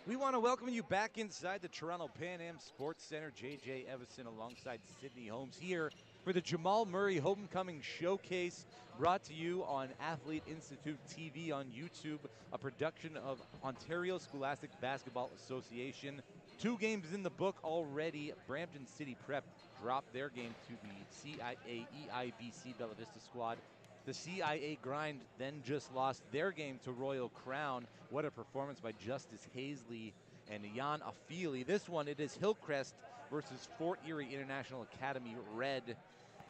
We want to welcome you back inside the Toronto Pan Am Sports Center. JJ Evison alongside Sydney Holmes here for the Jamal Murray Homecoming Showcase, brought to you on Athlete Institute TV on YouTube, a production of Ontario Scholastic Basketball Association. 2 games in the book already. Brampton City Prep dropped their game to the CIA EIBC Bella Vista squad. The CIA Grind then just lost their game to Royal Crown. What a performance by Justice Hazley and Jan Afili. This one, it is Hillcrest versus Fort Erie International Academy Red.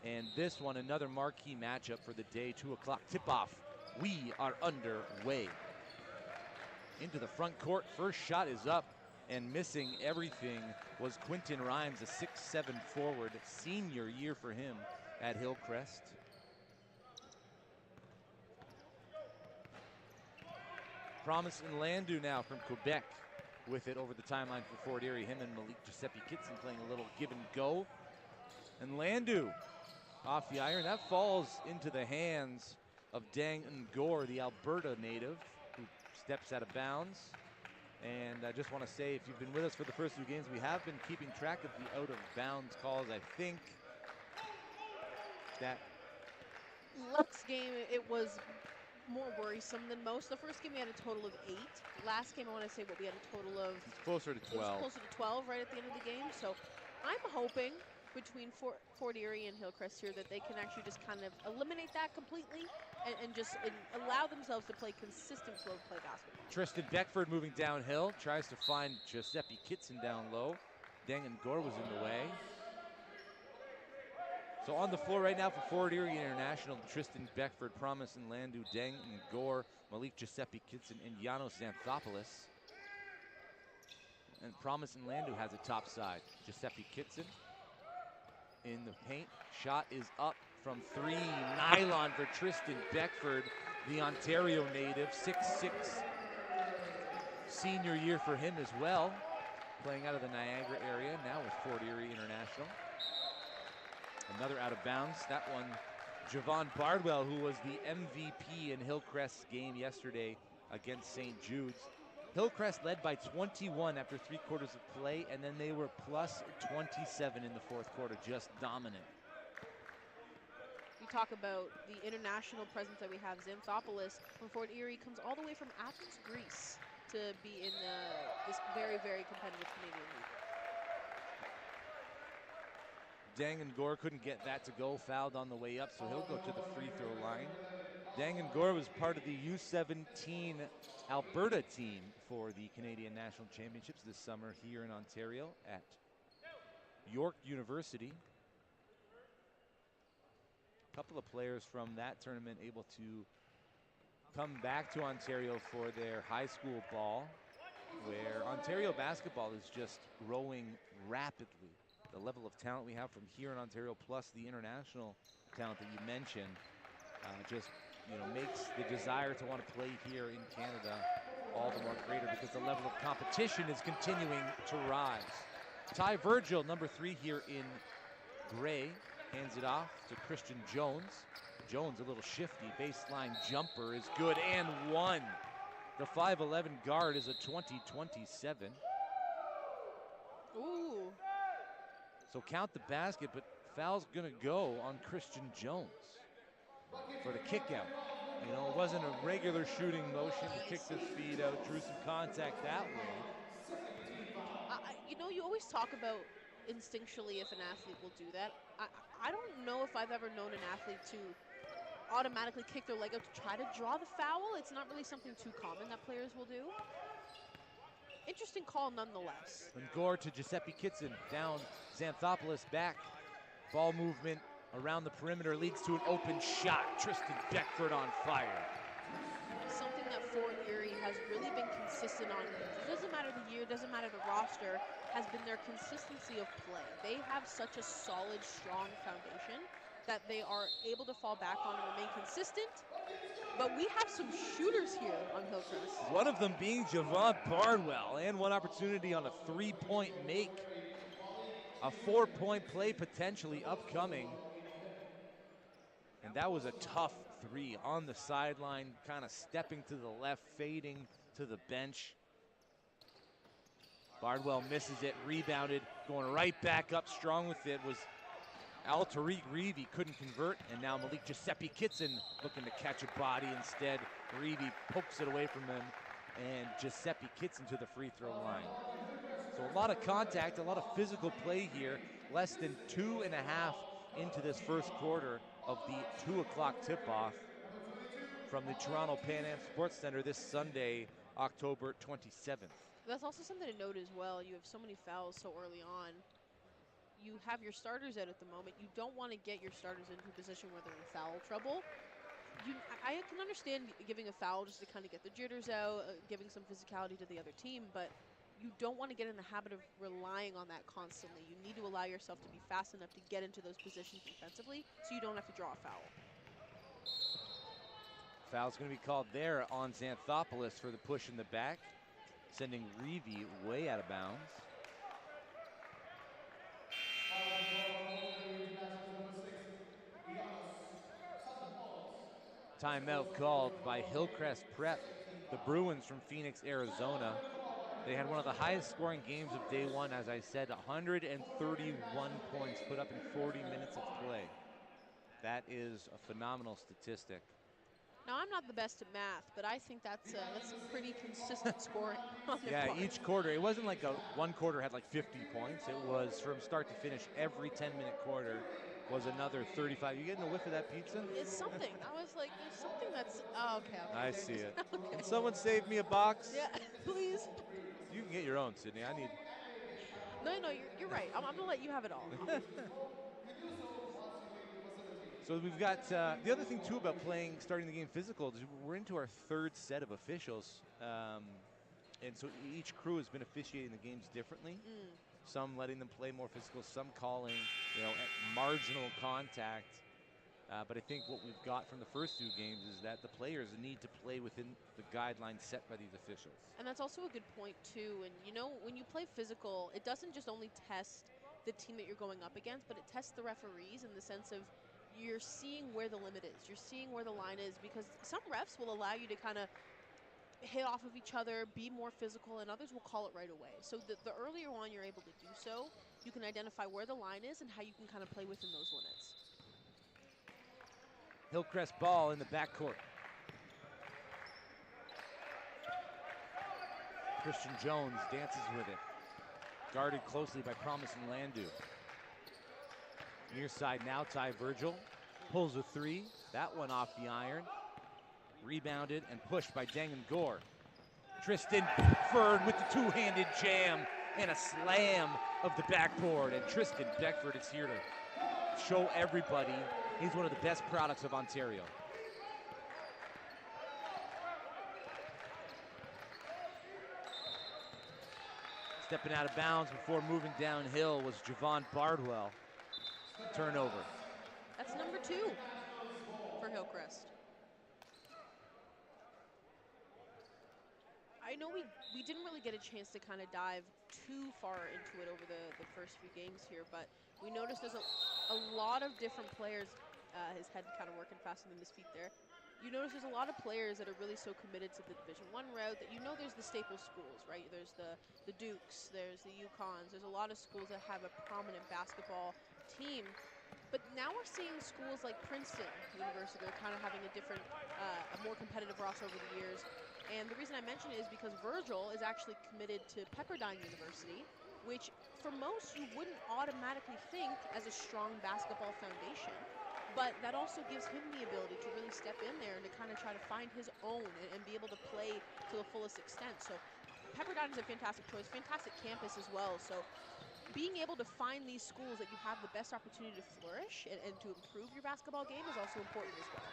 And this one, another marquee matchup for the day, 2 o'clock tip-off. We are underway. Into the front court, first shot is up, and missing everything was Quinton Rhymes, a 6'7" forward, senior year for him at Hillcrest. Promise and Landu now from Quebec with it over the timeline for Fort Erie. Him and Malik Giuseppe Kitson playing a little give and go. And Landu off the iron. That falls into the hands of Dang Ngor, the Alberta native, who steps out of bounds. And I just want to say, if you've been with us for the first 2 games, we have been keeping track of the out-of-bounds calls. I think that Last game, it was more worrisome than most. The first game we had a total of 8. Last game, I want to say, we had a total of... It's closer to 12. It was closer to 12 right at the end of the game. So I'm hoping between Fort Erie and Hillcrest here that they can actually just kind of eliminate that completely and just allow themselves to play consistent flow play basketball. Tristan Beckford moving downhill, tries to find Giuseppe Kitson down low. Dang Ngor was in the way. So on the floor right now for Fort Erie International, Tristan Beckford, Promise and Landu, Deng Ngor, Malik Giuseppe Kitson, and Janos Xanthopoulos. And Promise and Landu has a top side. Giuseppe Kitson in the paint. Shot is up from 3. Nylon for Tristan Beckford, the Ontario native, 6'6". Senior year for him as well. Playing out of the Niagara area now with Fort Erie International. Another out of bounds. That one, Javon Bardwell, who was the MVP in Hillcrest's game yesterday against St. Jude's. Hillcrest led by 21 after 3 quarters of play, and then they were plus 27 in the 4th quarter, just dominant. You talk about the international presence that we have. Xanthopoulos from Fort Erie comes all the way from Athens, Greece, to be in this very, very competitive Canadian league. Dang Ngor couldn't get that to go, fouled on the way up, so he'll go to the free throw line. Dang Ngor was part of the U17 Alberta team for the Canadian National Championships this summer here in Ontario at York University. A couple of players from that tournament able to come back to Ontario for their high school ball, where Ontario basketball is just growing rapidly. The level of talent we have from here in Ontario, plus the international talent that you mentioned, just makes the desire to want to play here in Canada all the more greater, because the level of competition is continuing to rise. Ty Virgil, number 3 here in gray, hands it off to Christian Jones. Jones a little shifty, baseline jumper is good and one. The 5'11" guard is a 20-27. Ooh. So count the basket, but foul's gonna go on Christian Jones for the kick out. It wasn't a regular shooting motion. He kicked his feet out, drew some contact that way. You always talk about instinctually if an athlete will do that. I don't know if I've ever known an athlete to automatically kick their leg out to try to draw the foul. It's not really something too common that players will do. Interesting call nonetheless. Ngor to Giuseppe Kitson, down Xanthopoulos back. Ball movement around the perimeter leads to an open shot. Tristan Beckford on fire. Something that Fort Erie has really been consistent on. It doesn't matter the year, doesn't matter the roster, has been their consistency of play. They have such a solid, strong foundation that they are able to fall back on and remain consistent. But we have some shooters here on Hillcrest. One of them being Javon Bardwell, and one opportunity on a 3-point make. A 4-point play potentially upcoming. And that was a tough 3 on the sideline, kind of stepping to the left, fading to the bench. Bardwell misses it, rebounded, going right back up strong with it was Tariq Reevy, couldn't convert, and now Malik Giuseppe Kitson looking to catch a body instead. Reevy pokes it away from him, and Giuseppe Kitson to the free throw line. So a lot of contact, a lot of physical play here. Less than 2.5 into this first quarter of the 2 o'clock tip-off from the Toronto Pan Am Sports Center this Sunday, October 27th. That's also something to note as well. You have so many fouls so early on. You have your starters out at the moment. You don't want to get your starters into a position where they're in foul trouble. I can understand giving a foul just to kind of get the jitters out, giving some physicality to the other team, but you don't want to get in the habit of relying on that constantly. You need to allow yourself to be fast enough to get into those positions defensively so you don't have to draw a foul. Foul's going to be called there on Xanthopoulos for the push in the back, sending Reevy way out of bounds. Timeout called by Hillcrest Prep, the Bruins from Phoenix, Arizona. They had one of the highest scoring games of day one, as I said, 131 points put up in 40 minutes of play. That is a phenomenal statistic. Now, I'm not the best at math, but I think that's some pretty consistent scoring on their part. Yeah, each quarter, it wasn't like one quarter had like 50 points. It was from start to finish, every 10-minute quarter was another 35. You getting a whiff of that pizza? It's something. I was like, there's something that's, oh, okay. I see it. Okay. Can someone save me a box? Yeah, please. You can get your own, Sydney. I need. No, you're right. I'm gonna let you have it all. So we've got the other thing too about starting the game physical is we're into our third set of officials, and so each crew has been officiating the games differently. Some letting them play more physical, some calling, marginal contact. But I think what we've got from the first two games is that the players need to play within the guidelines set by these officials. And that's also a good point too. And when you play physical, it doesn't just only test the team that you're going up against, but it tests the referees in the sense of you're seeing where the limit is. You're seeing where the line is, because some refs will allow you to kind of hit off of each other, be more physical, and others will call it right away. So the earlier on you're able to do so, you can identify where the line is and how you can kind of play within those limits. Hillcrest ball in the backcourt. Christian Jones dances with it. Guarded closely by Promise and Landu. Near side now, Ty Virgil pulls a three. That one off the iron. Rebounded and pushed by Dangan Gore. Tristan Beckford with the two-handed jam and a slam of the backboard. And Tristan Beckford is here to show everybody he's one of the best products of Ontario. Stepping out of bounds before moving downhill was Javon Bardwell. Turnover. That's number 2 for Hillcrest. I know we didn't really get a chance to kind of dive too far into it over the first few games here, but we noticed there's a lot of different players. His head kind of working faster than his feet there. You notice there's a lot of players that are really so committed to the Division I route that there's the staple schools, right? There's the Dukes, there's the UConns. There's a lot of schools that have a prominent basketball team. But now we're seeing schools like Princeton University are kind of having a different, a more competitive roster over the years. And the reason I mention it is because Virgil is actually committed to Pepperdine University, which for most you wouldn't automatically think as a strong basketball foundation. But that also gives him the ability to really step in there and to kind of try to find his own and be able to play to the fullest extent. So Pepperdine is a fantastic choice, fantastic campus as well. So being able to find these schools that you have the best opportunity to flourish and to improve your basketball game is also important as well.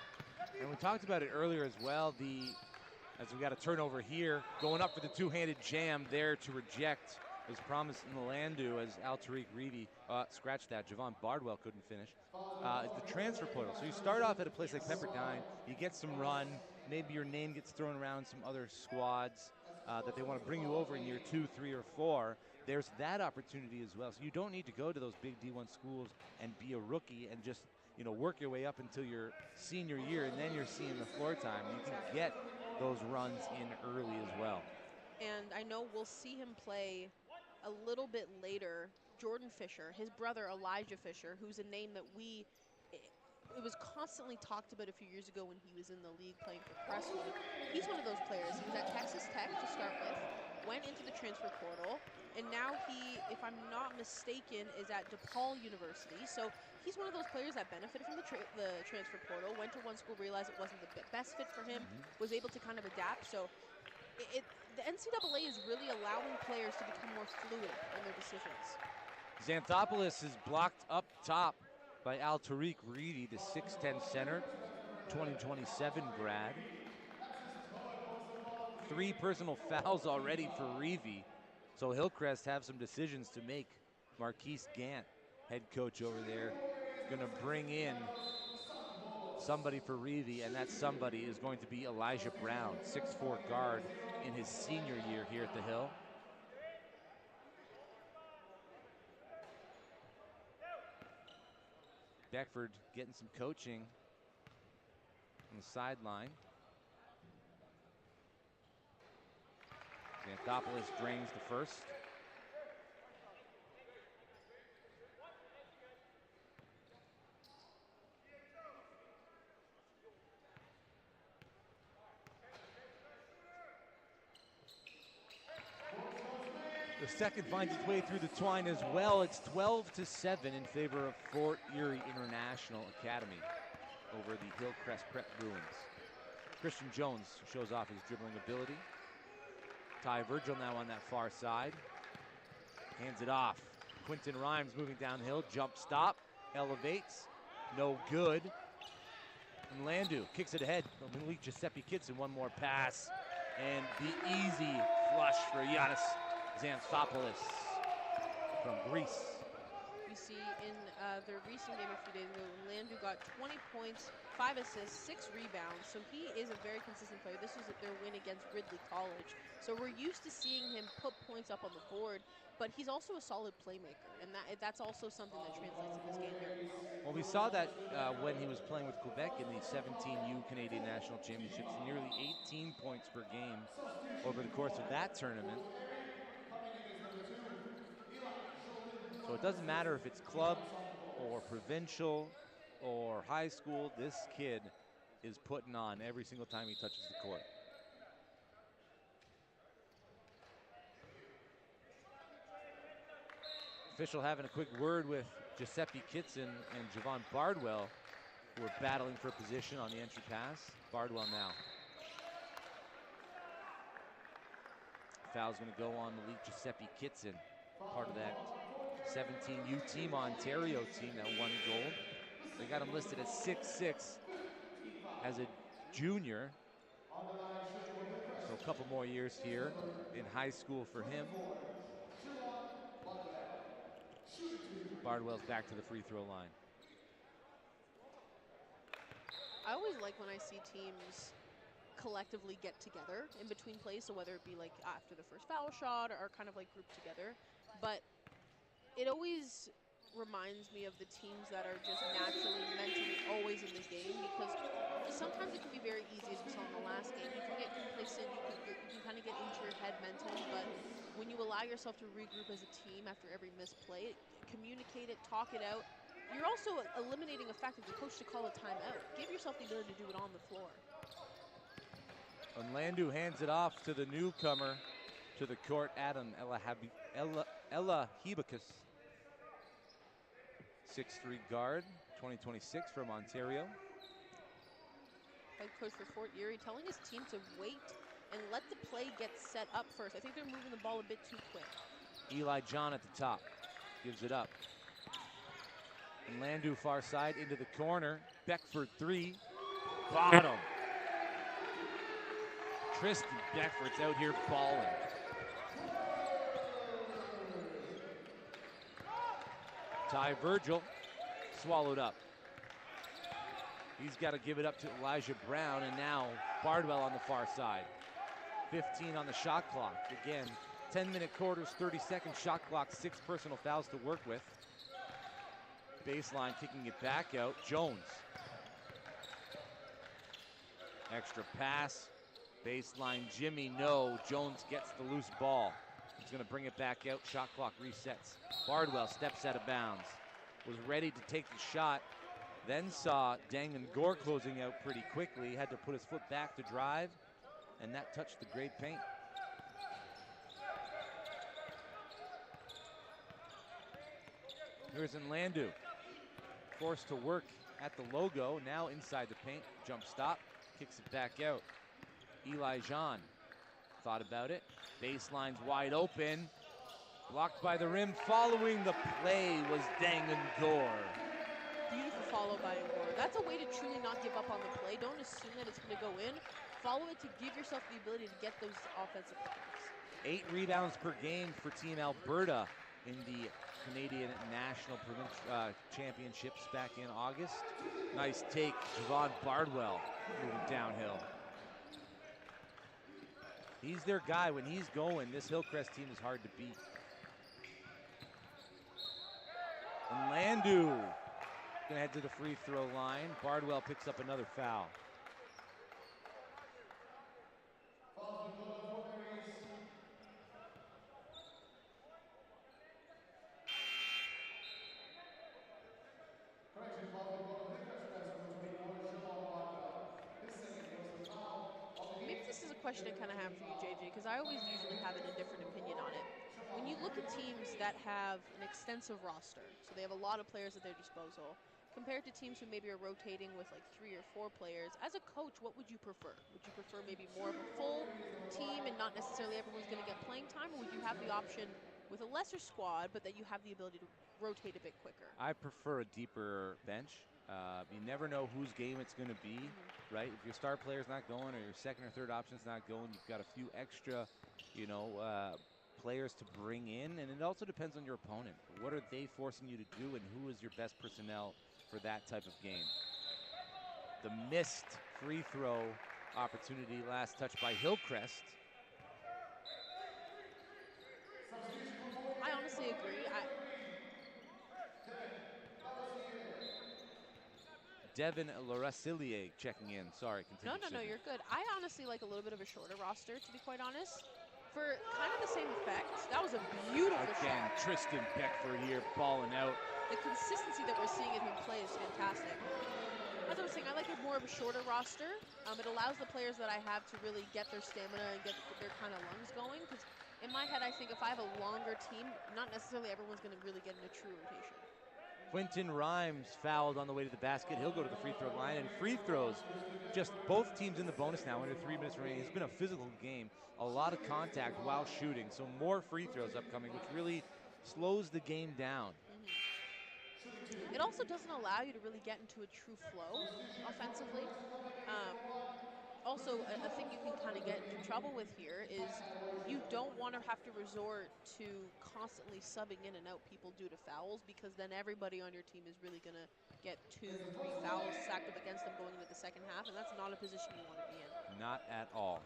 And we talked about it earlier as well, as we got a turnover here, going up for the two-handed jam there to reject was Promise Nalandu as Tariq Reevy, scratch that, Javon Bardwell couldn't finish. The transfer portal. So you start off at a place like Pepperdine, you get some run, maybe your name gets thrown around some other squads that they want to bring you over in year 2, 3, or 4. There's that opportunity as well. So you don't need to go to those big D1 schools and be a rookie and just work your way up until your senior year, and then you're seeing the floor time. You can get those runs in early as well. And I know we'll see him play a little bit later, Jordan Fisher, his brother Elijah Fisher, who's a name that it was constantly talked about a few years ago when he was in the league playing for Crestwood. He's one of those players. He was at Texas Tech to start with, went into the transfer portal, and now he, if I'm not mistaken, is at DePaul University. So he's one of those players that benefited from the transfer portal, went to one school, realized it wasn't the best fit for him, was able to kind of adapt. So the NCAA is really allowing players to become more fluid in their decisions. Xanthopoulos is blocked up top by Al-Tariq Reedy, the 6'10 center, 2027 grad. 3 personal fouls already for Reevy. So Hillcrest have some decisions to make. Marquise Gant, head coach over there, going to bring in somebody for Reevy, and that somebody is going to be Elijah Brown, 6'4 guard in his senior year here at the Hill. Beckford getting some coaching on the sideline. Xanthopoulos drains the first. The second finds its way through the twine as well. It's 12-7 in favor of Fort Erie International Academy over the Hillcrest Prep Bruins. Christian Jones shows off his dribbling ability. Ty Virgil now on that far side. Hands it off. Quinton Rhymes moving downhill. Jump stop. Elevates. No good. And Landu kicks it ahead. Malik Giuseppe Kitson, one more pass. And the easy flush for Giannis Xanthopoulos from Greece. We see in their recent game a few days ago, Landu got 20 points, 5 assists, 6 rebounds. So he is a very consistent player. This was their win against Ridley College. So we're used to seeing him put points up on the board, but he's also a solid playmaker, and that's also something that translates in this game here. Well, we saw that when he was playing with Quebec in the 17U Canadian National Championships, nearly 18 points per game over the course of that tournament. So it doesn't matter if it's club or provincial or high school, this kid is putting on every single time he touches the court. Official having a quick word with Giuseppe Kitson and Javon Bardwell, who are battling for position on the entry pass. Bardwell now. Foul's going to go on Malik Giuseppe Kitson, part of that 17U Team Ontario team that won gold. They got him listed at 6'6" as a junior. So a couple more years here in high school for him. Bardwell's back to the free throw line. I always like when I see teams collectively get together in between plays, so whether it be like after the first foul shot or kind of like grouped together. But it always reminds me of the teams that are just naturally mentally always in the game, because sometimes it can be very easy, as we saw in the last game. You can get complacent, you can kind of get into your head mentally, but when you allow yourself to regroup as a team after every missed play, communicate it, talk it out, you're also eliminating the fact that the coach to call a timeout. Give yourself the ability to do it on the floor. And Landu hands it off to the newcomer to the court, Adam Elahibicus. 6'3" guard, 2026 from Ontario. Head coach for Fort Erie telling his team to wait and let the play get set up first. I think they're moving the ball a bit too quick. Eli John at the top, gives it up. And Landu far side into the corner. Beckford 3, bottom. Tristan Beckford's out here balling. Ty Virgil swallowed up. He's got to give it up to Elijah Brown, and now Bardwell on the far side. 15 on the shot clock. Again, 10-minute quarters, 30-second shot clock, 6 personal fouls to work with. Baseline kicking it back out. Jones. Extra pass. Baseline Jimmy, no. Jones gets the loose ball. John's going to bring it back out. Shot clock resets. Bardwell steps out of bounds. Was ready to take the shot. Then saw Dangan Gore closing out pretty quickly. Had to put his foot back to drive. And that touched the gray paint. Here's Nlandu. Forced to work at the logo. Now inside the paint. Jump stop. Kicks it back out. Eli Jean thought about it. Baseline's wide open. Blocked by the rim. Following the play was Dangan Gore. Beautiful follow by Gore. That's a way to truly not give up on the play. Don't assume that it's going to go in. Follow it to give yourself the ability to get those offensive points. 8 rebounds per game for Team Alberta in the Canadian National Championships back in August. Nice take, Javon Bardwell moving downhill. He's their guy. When he's going, this Hillcrest team is hard to beat. And Landu gonna head to the free throw line. Bardwell picks up another foul. Question I kind of have for you, JJ, because I always usually have an indifferent opinion on it. When you look at teams that have an extensive roster, so they have a lot of players at their disposal, compared to teams who maybe are rotating with like 3 or 4 players, as a coach, what would you prefer? Would you prefer maybe more of a full team and not necessarily everyone's going to get playing time, or would you have the option with a lesser squad, but that you have the ability to rotate a bit quicker? I prefer a deeper bench. You never know whose game it's going to be, right? If your star player's not going or your second or third option's not going, you've got a few extra, players to bring in, and it also depends on your opponent. What are they forcing you to do, and who is your best personnel for that type of game? The missed free throw opportunity, last touch by Hillcrest. I honestly agree. Devin Loracillier checking in. Sorry, continue. No, you're good. I honestly like a little bit of a shorter roster, to be quite honest. For kind of the same effect. That was a beautiful shot. Again, Tristan Beckford here, balling out. The consistency that we're seeing in him play is fantastic. As I was saying, I like more of a shorter roster. It allows the players that I have to really get their stamina and get their kind of lungs going. Because in my head, I think if I have a longer team, not necessarily everyone's going to really get in a true rotation. Quentin Rhymes fouled on the way to the basket. He'll go to the free throw line, and free throws, just both teams in the bonus now, under 3 minutes remaining. It's been a physical game, a lot of contact while shooting, so more free throws upcoming, which really slows the game down. It also doesn't allow you to really get into a true flow offensively. Also, a thing you can kind of get into trouble with here is you don't want to have to resort to constantly subbing in and out people due to fouls, because then everybody on your team is really going to get 2, 3 fouls stacked up against them going into the second half, and that's not a position you want to be in. Not at all.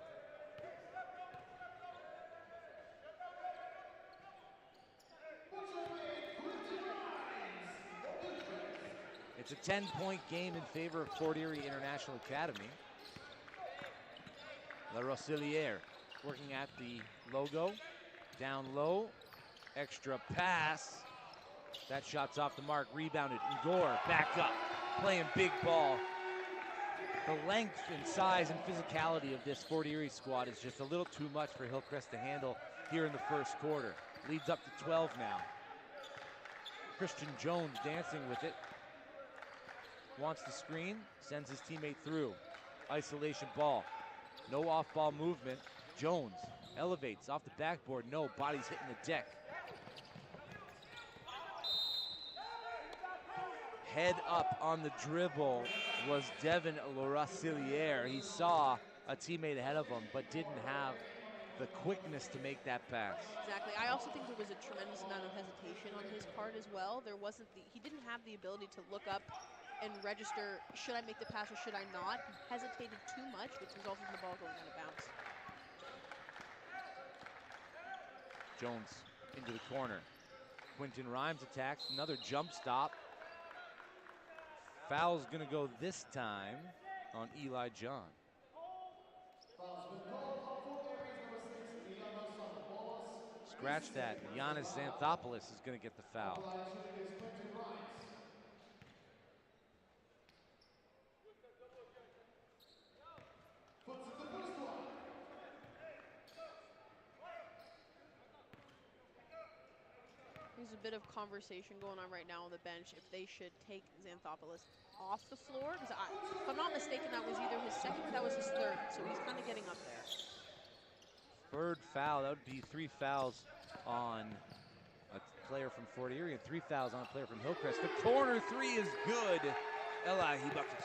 It's a 10-point game in favor of Fort Erie International Academy. Loracillier working at the logo, down low, extra pass. That shot's off the mark, rebounded. Gore back up, playing big ball. The length and size and physicality of this Fort Erie squad is just a little too much for Hillcrest to handle here in the first quarter. Leads up to 12 now. Christian Jones dancing with it. Wants the screen, sends his teammate through. Isolation ball. No off-ball movement. Jones elevates off the backboard. No, body's hitting the deck. Head up on the dribble was Devin Loracillier. He saw a teammate ahead of him, but didn't have the quickness to make that pass. Exactly. I also think there was a tremendous amount of hesitation on his part as well. He didn't have the ability to look up and register, should I make the pass or should I not? He hesitated too much, which resulted in the ball going out of bounds. Jones into the corner. Quentin Rhymes attacks, another jump stop. Foul's gonna go this time on Eli John. Scratch that. Giannis Xanthopoulos is going to get the foul. There's a bit of conversation going on right now on the bench if they should take Xanthopoulos off the floor. Because if I'm not mistaken, that was either his second or that was his third. So he's kind of getting up there. Third foul. That would be 3 fouls on a player from Fort Erie and 3 fouls on a player from Hillcrest. The corner 3 is good. Elahi Buckus.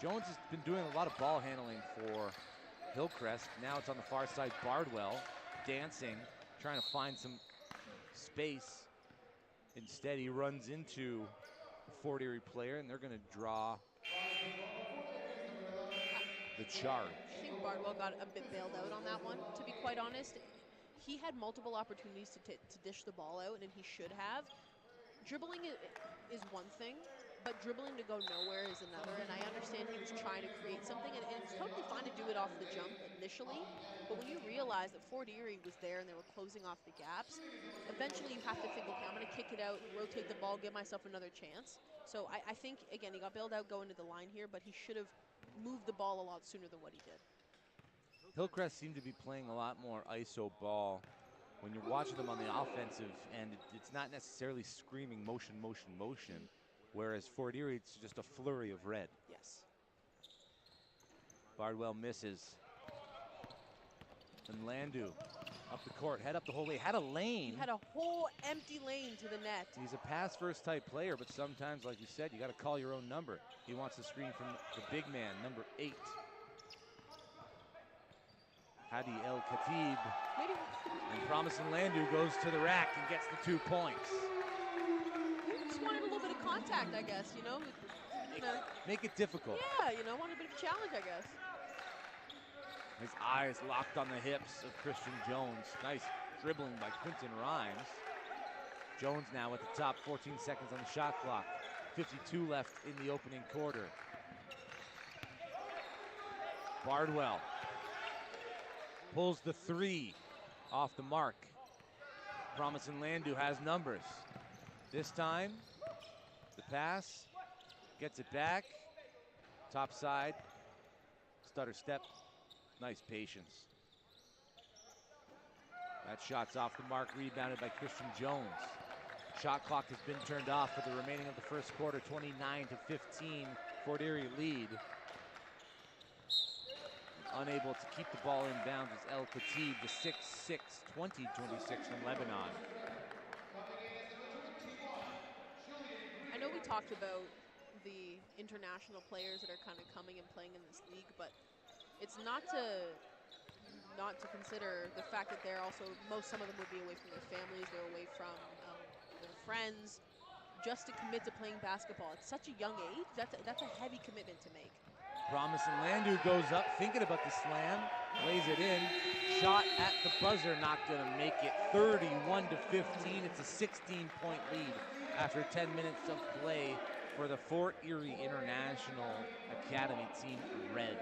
Jones has been doing a lot of ball handling for Hillcrest. Now it's on the far side. Bardwell dancing, trying to find some space. Instead, he runs into the Fort Erie player, and they're going to draw the charge. I think Bardwell got a bit bailed out on that one, to be quite honest. He had multiple opportunities to dish the ball out, and he should have. Dribbling is one thing, but dribbling to go nowhere is another, and I understand he was trying to create something, and it's totally fine to do it off the jump initially, but when you realize that Fort Erie was there and they were closing off the gaps, eventually you have to think, okay, I'm going to kick it out, rotate the ball, give myself another chance. So I think, again, he got bailed out going to the line here, but he should have moved the ball a lot sooner than what he did. Hillcrest seemed to be playing a lot more ISO ball. When you're watching them on the offensive end, it's not necessarily screaming motion, motion, motion. Whereas Fort Erie, it's just a flurry of red. Yes. Bardwell misses. And Landu up the court, head up the whole way, had a lane. He had a whole empty lane to the net. He's a pass-first type player, but sometimes, like you said, you got to call your own number. He wants the screen from the big man, number 8. Hadi El Khatib. And Promising Landu goes to the rack and gets the 2 points. He just wanted a little bit of contact, I guess, you know? Make it difficult. Yeah, you know, wanted a bit of a challenge, I guess. His eyes locked on the hips of Christian Jones. Nice dribbling by Quinton Rhymes. Jones now at the top, 14 seconds on the shot clock. 52 left in the opening quarter. Bardwell pulls the 3 off the mark. Promising Landu has numbers. This time, the pass, gets it back. Top side, stutter step. Nice patience. That shot's off the mark, rebounded by Christian Jones. Shot clock has been turned off for the remaining of the first quarter, 29-15, Fort Erie lead. Unable to keep the ball in bounds is El Khatib, the 6'6", 20-26 from Lebanon. I know we talked about the international players that are kind of coming and playing in this league, but it's not to consider the fact that they're also, some of them would be away from their families, they're away from their friends, just to commit to playing basketball at such a young age. That's a heavy commitment to make. Promising Landu goes up, thinking about the slam, lays it in. Shot at the buzzer, not going to make it. 31-15. It's a 16-point lead after 10 minutes of play for the Fort Erie International Academy team red.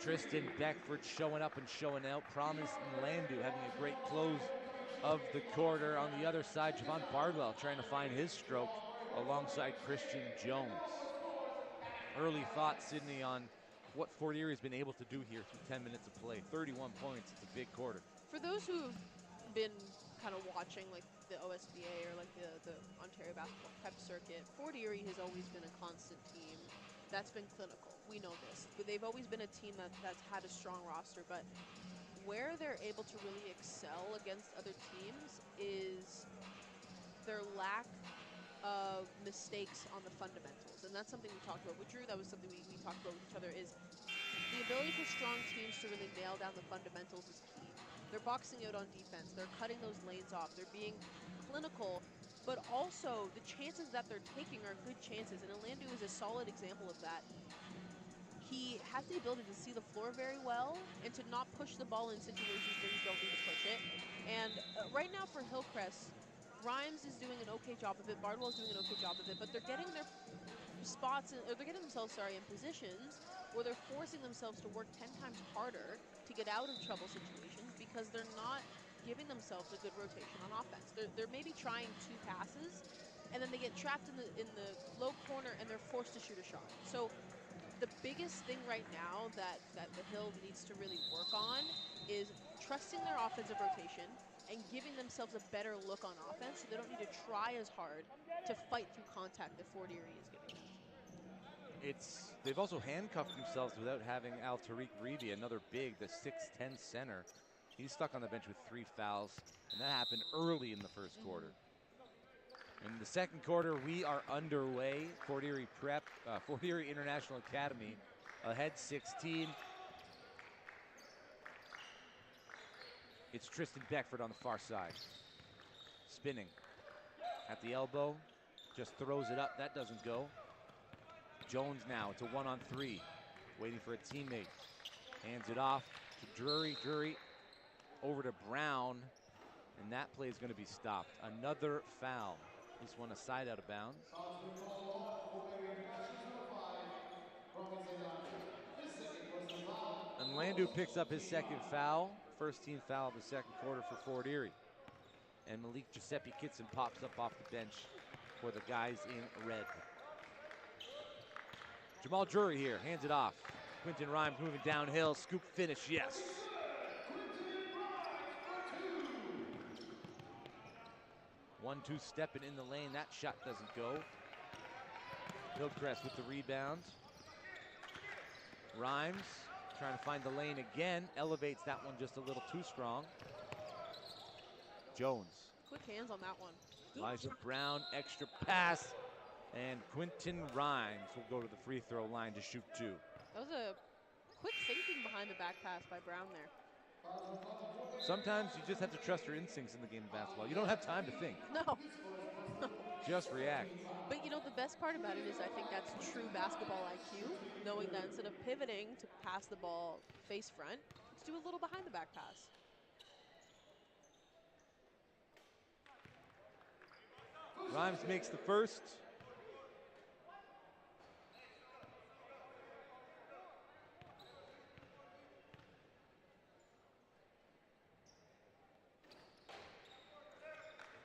Tristan Beckford showing up and showing out. Promising Landu having a great close of the quarter. On the other side, Javon Bardwell trying to find his stroke alongside Christian Jones. Early thoughts, Sydney, on what Fort Erie has been able to do here through 10 minutes of play. 31 points, it's a big quarter. For those who've been kind of watching like the OSBA or like the Ontario Basketball Prep Circuit, Fort Erie has always been a constant team that's been clinical. We know this. But they've always been a team that's had a strong roster, but where they're able to really excel against other teams is their lack of mistakes on the fundamentals. And that's something we talked about with Drew. That was something we talked about with each other, is the ability for strong teams to really nail down the fundamentals is key. They're boxing out on defense. They're cutting those lanes off. They're being clinical, but also the chances that they're taking are good chances. And Landu is a solid example of that. He has the ability to see the floor very well and to not push the ball in situations where you don't need to push it. And right now for Hillcrest, Rhymes is doing an okay job of it. Bardwell is doing an okay job of it, but they're getting their spots, or they're getting themselves, in positions where they're forcing themselves to work 10 times harder to get out of trouble situations because they're not giving themselves a good rotation on offense. They're maybe trying 2 passes, and then they get trapped in the low corner and they're forced to shoot a shot. So the biggest thing right now that the Hill needs to really work on is trusting their offensive rotation and giving themselves a better look on offense so they don't need to try as hard to fight through contact that Fort Erie is giving them. They've also handcuffed themselves without having Tariq Reevy, another big, the 6'10 center. He's stuck on the bench with 3 fouls, and that happened early in the first quarter. In the second quarter, we are underway. Fort Erie International Academy ahead 16. It's Tristan Beckford on the far side. Spinning at the elbow, just throws it up. That doesn't go. Jones now, it's a 1-on-3. Waiting for a teammate. Hands it off to Drury. Drury over to Brown, and that play is going to be stopped. Another foul. This one a side out of bounds. And Landu picks up his second foul. First team foul of the second quarter for Fort Erie. And Malik Giuseppe Kitson pops up off the bench for the guys in red. Jamal Drury here, hands it off. Quentin Rhymes moving downhill, scoop finish, yes. 1-2 stepping in the lane, that shot doesn't go. Hillcrest with the rebound. Rhymes trying to find the lane again, elevates that one just a little too strong. Jones. Quick hands on that one. Elijah Brown, extra pass, and Quentin Rhymes will go to the free throw line to shoot 2. That was a quick thinking behind the back pass by Brown there. Sometimes you just have to trust your instincts in the game of basketball. You don't have time to think. No. Just react. But you know, the best part about it is I think that's true basketball IQ, knowing that instead of pivoting to pass the ball face front, let's do a little behind the back pass. Rhymes makes the first.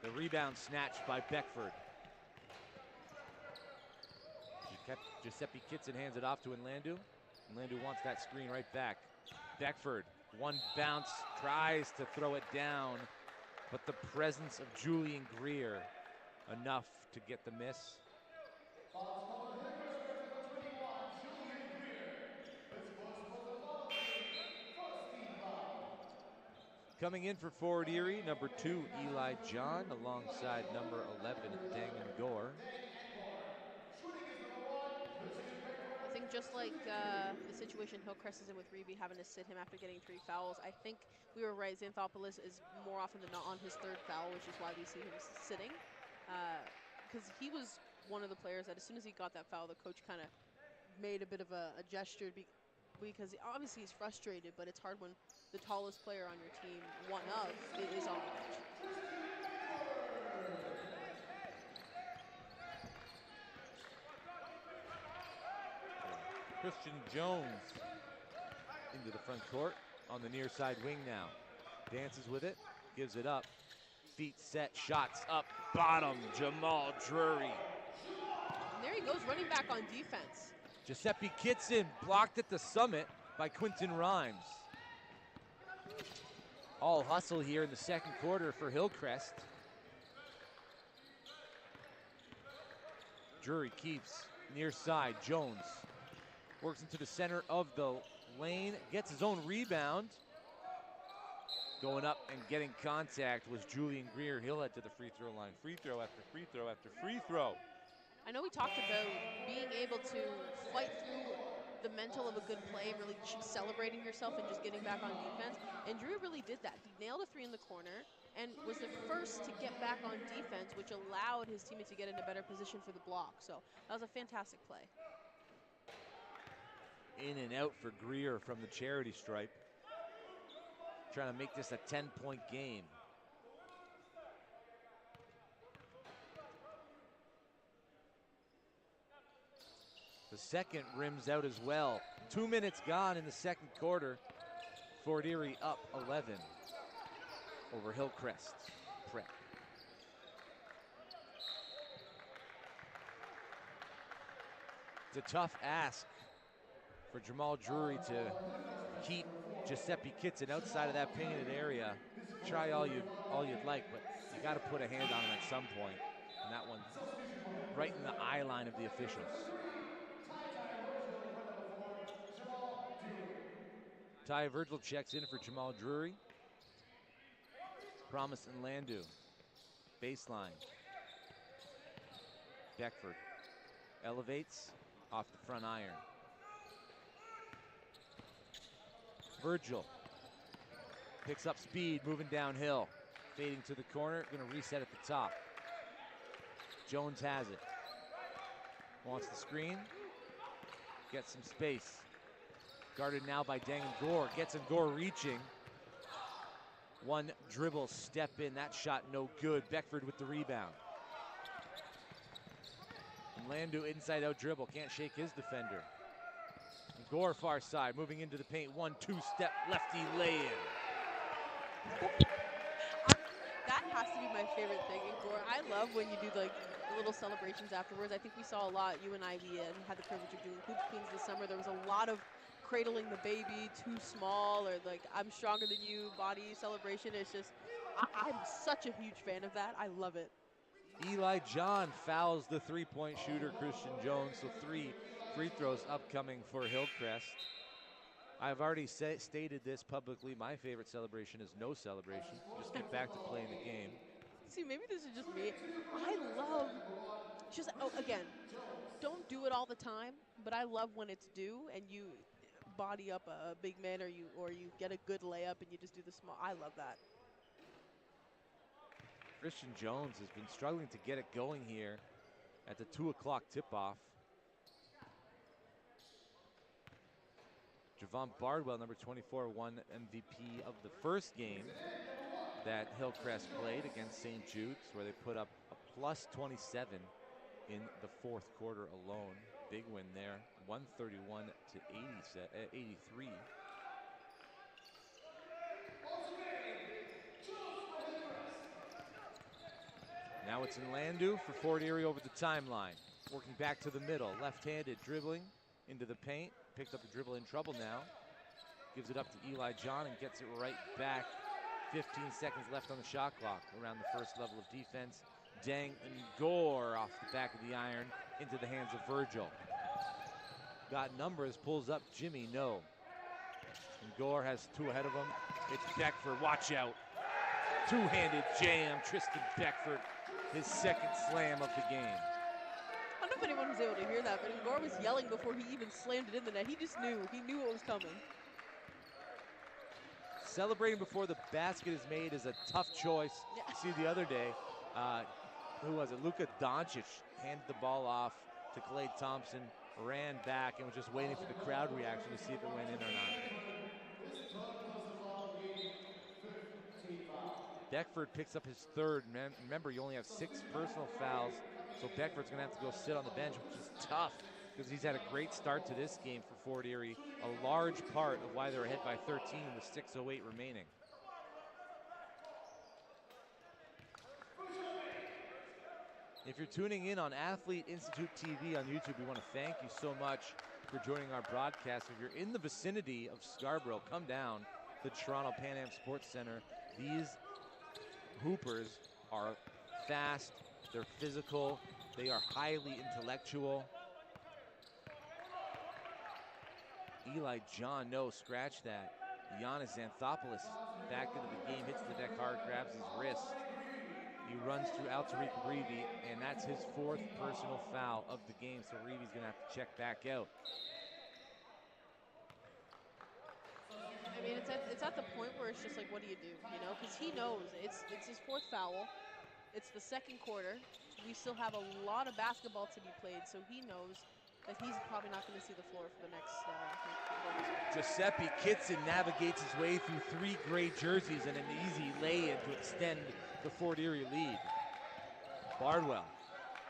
The rebound snatched by Beckford. Giuseppe Kitson hands it off to Nlandu. Nlandu wants that screen right back. Beckford, one bounce, tries to throw it down, but the presence of Julian Greer enough to get the miss. Coming in for Fort Erie, number 2, Eli John, alongside number 11, Dangan Gore. I think just like the situation Hillcrest is in with Reeby having to sit him after getting 3 fouls, I think we were right. Xanthopoulos is more often than not on his 3rd foul, which is why we see him sitting. Because he was one of the players that as soon as he got that foul, the coach kind of made a bit of a gesture because obviously he's frustrated, but it's hard when the tallest player on your team, one of, is on the bench. Christian Jones into the front court on the near side wing now. Dances with it, gives it up. Feet set, shots up, bottom, Jamal Drury. And there he goes, running back on defense. Giuseppe Kitson blocked at the summit by Quentin Rhymes. All hustle here in the second quarter for Hillcrest. Drury keeps near side, Jones works into the center of the lane, gets his own rebound. Going up and getting contact was Julian Greer. He'll head to the free throw line. Free throw after free throw after free throw. I know we talked about being able to fight through the mental of a good play, really celebrating yourself and just getting back on defense. And Drew really did that. He nailed a 3 in the corner and was the first to get back on defense, which allowed his teammate to get in a better position for the block. So that was a fantastic play. In and out for Greer from the charity stripe. Trying to make this a 10-point game. The second rims out as well. 2 minutes gone in the second quarter. Fort Erie up 11 over Hillcrest Prep. It's a tough ask for Jamal Drury to keep Giuseppe Kitson outside of that painted area. Try all you'd like, but you got to put a hand on him at some point. And that one right in the eye line of the officials. Ty Virgil checks in for Jamal Drury. Promise and Landu. Baseline. Beckford elevates off the front iron. Virgil picks up speed, moving downhill. Fading to the corner, gonna reset at the top. Jones has it. Wants the screen. Gets some space. Guarded now by Dang and Gore. Gets and Gore reaching. One dribble, step in. That shot no good. Beckford with the rebound. And Landu inside out dribble. Can't shake his defender. And Gore far side. Moving into the paint. 1-2 step lefty lay-in. That has to be my favorite thing in Gore. I love when you do like the little celebrations afterwards. I think we saw a lot. You and I, we had the privilege of doing Hoop Queens this summer. There was a lot of cradling the baby, too small, or like I'm stronger than you body celebration. It's just, I'm such a huge fan of that. I love it. Eli John fouls the three-point shooter, Christian Jones. So 3 free throws upcoming for Hillcrest. I've already stated this publicly. My favorite celebration is no celebration. Just get back to playing the game. See, maybe this is just me. I love just, again, don't do it all the time, but I love when it's due and you body up a big man or you get a good layup and you just do the small. I love that. Christian Jones has been struggling to get it going here at the 2 o'clock tip-off. Javon Bardwell, number 24, won MVP of the first game that Hillcrest played against St. Jude's, where they put up a plus 27 in the fourth quarter alone. Big win there, 131 to 83. Now it's in Landu for Fort Erie over the timeline. Working back to the middle, left-handed dribbling into the paint. Picks up the dribble in trouble now. Gives it up to Eli John and gets it right back. 15 seconds left on the shot clock around the first level of defense. Dang and Gore off the back of the iron into the hands of Virgil. Got numbers, pulls up Jimmy, no. And Gore has 2 ahead of him. It's Beckford, watch out. Two-handed jam, Tristan Beckford, his second slam of the game. I don't know if anyone was able to hear that, but Gore was yelling before he even slammed it in the net. He just knew. He knew what was coming. Celebrating before the basket is made is a tough choice. Yeah. See the other day, who was it? Luka Doncic handed the ball off to Klay Thompson, ran back, and was just waiting for the crowd reaction to see if it went in or not. Beckford picks up his third. Remember, you only have 6 personal fouls, so Beckford's going to have to go sit on the bench, which is tough because he's had a great start to this game for Fort Erie. A large part of why they're ahead by 13 with 6:08 remaining. If you're tuning in on Athlete Institute TV on YouTube, we want to thank you so much for joining our broadcast. If you're in the vicinity of Scarborough, come down to the Toronto Pan Am Sports Center. These hoopers are fast, they're physical, they are highly intellectual. Eli John, no, scratch that. Giannis Xanthopoulos back into the game, hits the deck hard, grabs his wrist. He runs through Altariq Reevy, and that's his 4th personal foul of the game, so Reevy's gonna have to check back out. I mean, it's at the point where it's just like, what do you do? You know, because he knows it's his 4th foul. It's the second quarter. We still have a lot of basketball to be played, so he knows that he's probably not going to see the floor for the next. Giuseppe Kitson navigates his way through 3 gray jerseys and an easy lay-in to extend the Fort Erie lead. Bardwell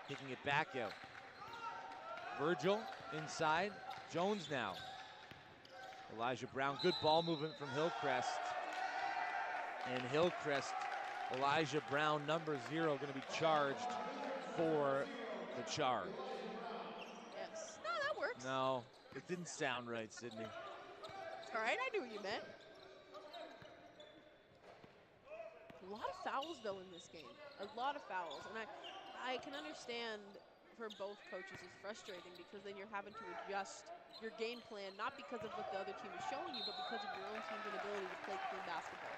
kicking it back out. Virgil inside. Jones now. Elijah Brown, good ball movement from Hillcrest. And Hillcrest, Elijah Brown, number 0, going to be charged for the charge. Yes. No, that works. No, it didn't sound right, Sydney. All right, I knew what you meant. A lot of fouls, though, in this game. A lot of fouls. And I can understand for both coaches it's frustrating because then you're having to adjust your game plan, not because of what the other team is showing you, but because of your own team's inability to play clean basketball.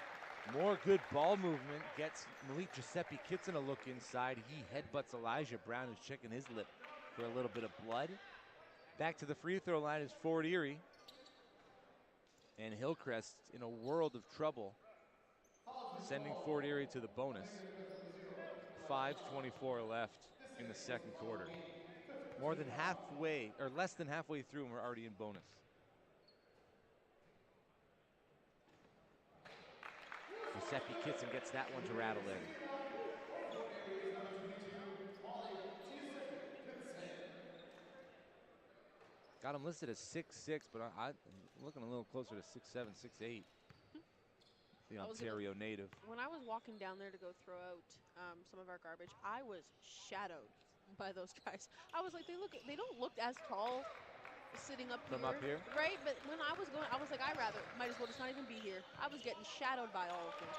More good ball movement gets Malik Giuseppe Kitson a look inside. He headbutts Elijah Brown, who's checking his lip for a little bit of blood. Back to the free throw line is Fort Erie. And Hillcrest in a world of trouble, sending Fort Erie to the bonus. 5:24 left in the second quarter. More than halfway, or less than halfway through, and we're already in bonus. Giuseppe Kitson gets that one to rattle in. Got him listed as 6'6", but I'm looking a little closer to 6'7", 6'8". The Ontario native. When I was walking down there to go throw out some of our garbage, I was shadowed by those guys. I was like, they don't look as tall sitting up here. From up here? Right, but when I was going, I was like, might as well just not even be here. I was getting shadowed by all of them.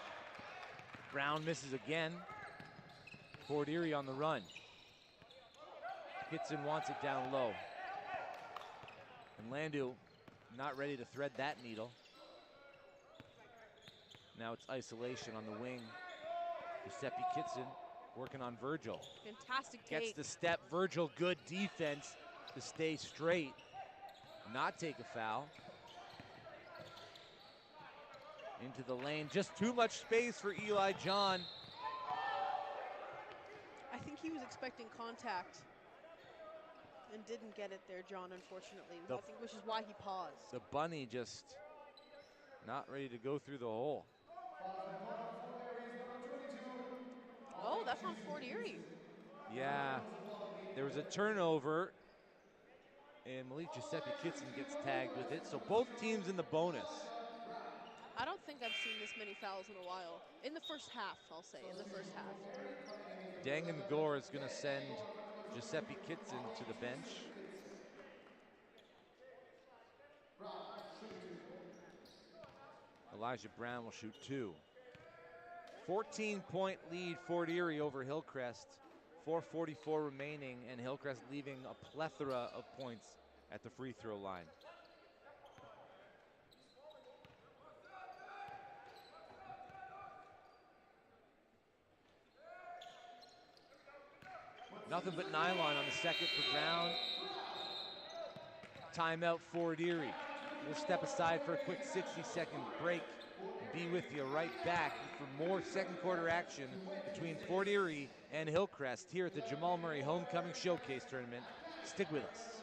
Brown misses again. Fort Erie on the run. Kitson wants it down low. And Landu not ready to thread that needle. Now it's isolation on the wing. Giuseppe Kitson working on Virgil. Fantastic Gets take. the step. Virgil, good defense to stay straight, not take a foul. Into the lane, just too much space for Eli John. I think he was expecting contact and didn't get it there, John, unfortunately. I think which is why he paused. The bunny just not ready to go through the hole. Oh, that's on Fort Erie. Yeah, there was a turnover, and Malik Giuseppe Kitson gets tagged with it. So both teams in the bonus. I don't think I've seen this many fouls in a while. In the first half, I'll say, in the first half. Dangan Gore is going to send Giuseppe Kitson to the bench. Elijah Brown will shoot 2. 14-point lead, Fort Erie over Hillcrest. 4:44 remaining, and Hillcrest leaving a plethora of points at the free throw line. Nothing but nylon on the second for Brown. Timeout, Fort Erie. We'll step aside for a quick 60-second break and be with you right back for more second quarter action between Fort Erie and Hillcrest here at the Jamal Murray Homecoming Showcase Tournament. Stick with us.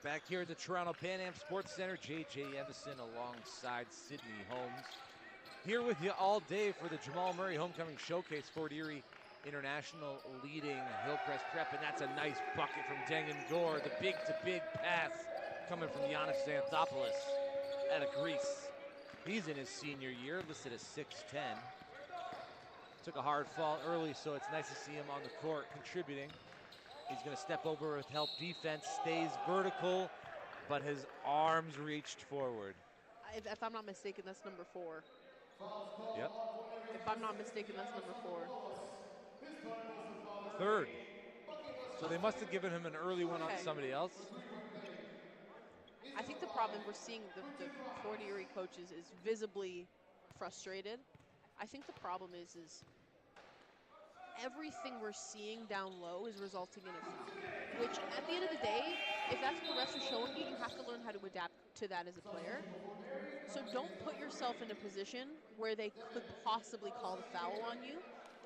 Back here at the Toronto Pan Am Sports Center, J.J. Evison alongside Sydney Holmes. Here with you all day for the Jamal Murray Homecoming Showcase. Fort Erie International leading Hillcrest Prep, and that's a nice bucket from Dangan Gore. The big-to-big pass coming from Giannis Xanthopoulos out of Greece. He's in his senior year, listed as 6'10". Took a hard fall early, so it's nice to see him on the court contributing. He's going to step over with help defense, stays vertical, but his arms reached forward. If I'm not mistaken, that's number 4. Yep. If I'm not mistaken, that's number 4. Third. So they must have given him an early one on somebody else. I think the problem we're seeing, the Fort Erie coaches is visibly frustrated. I think the problem is everything we're seeing down low is resulting in a foul, which at the end of the day, if that's what the refs are showing you, you have to learn how to adapt to that as a player. So don't put yourself in a position where they could possibly call the foul on you.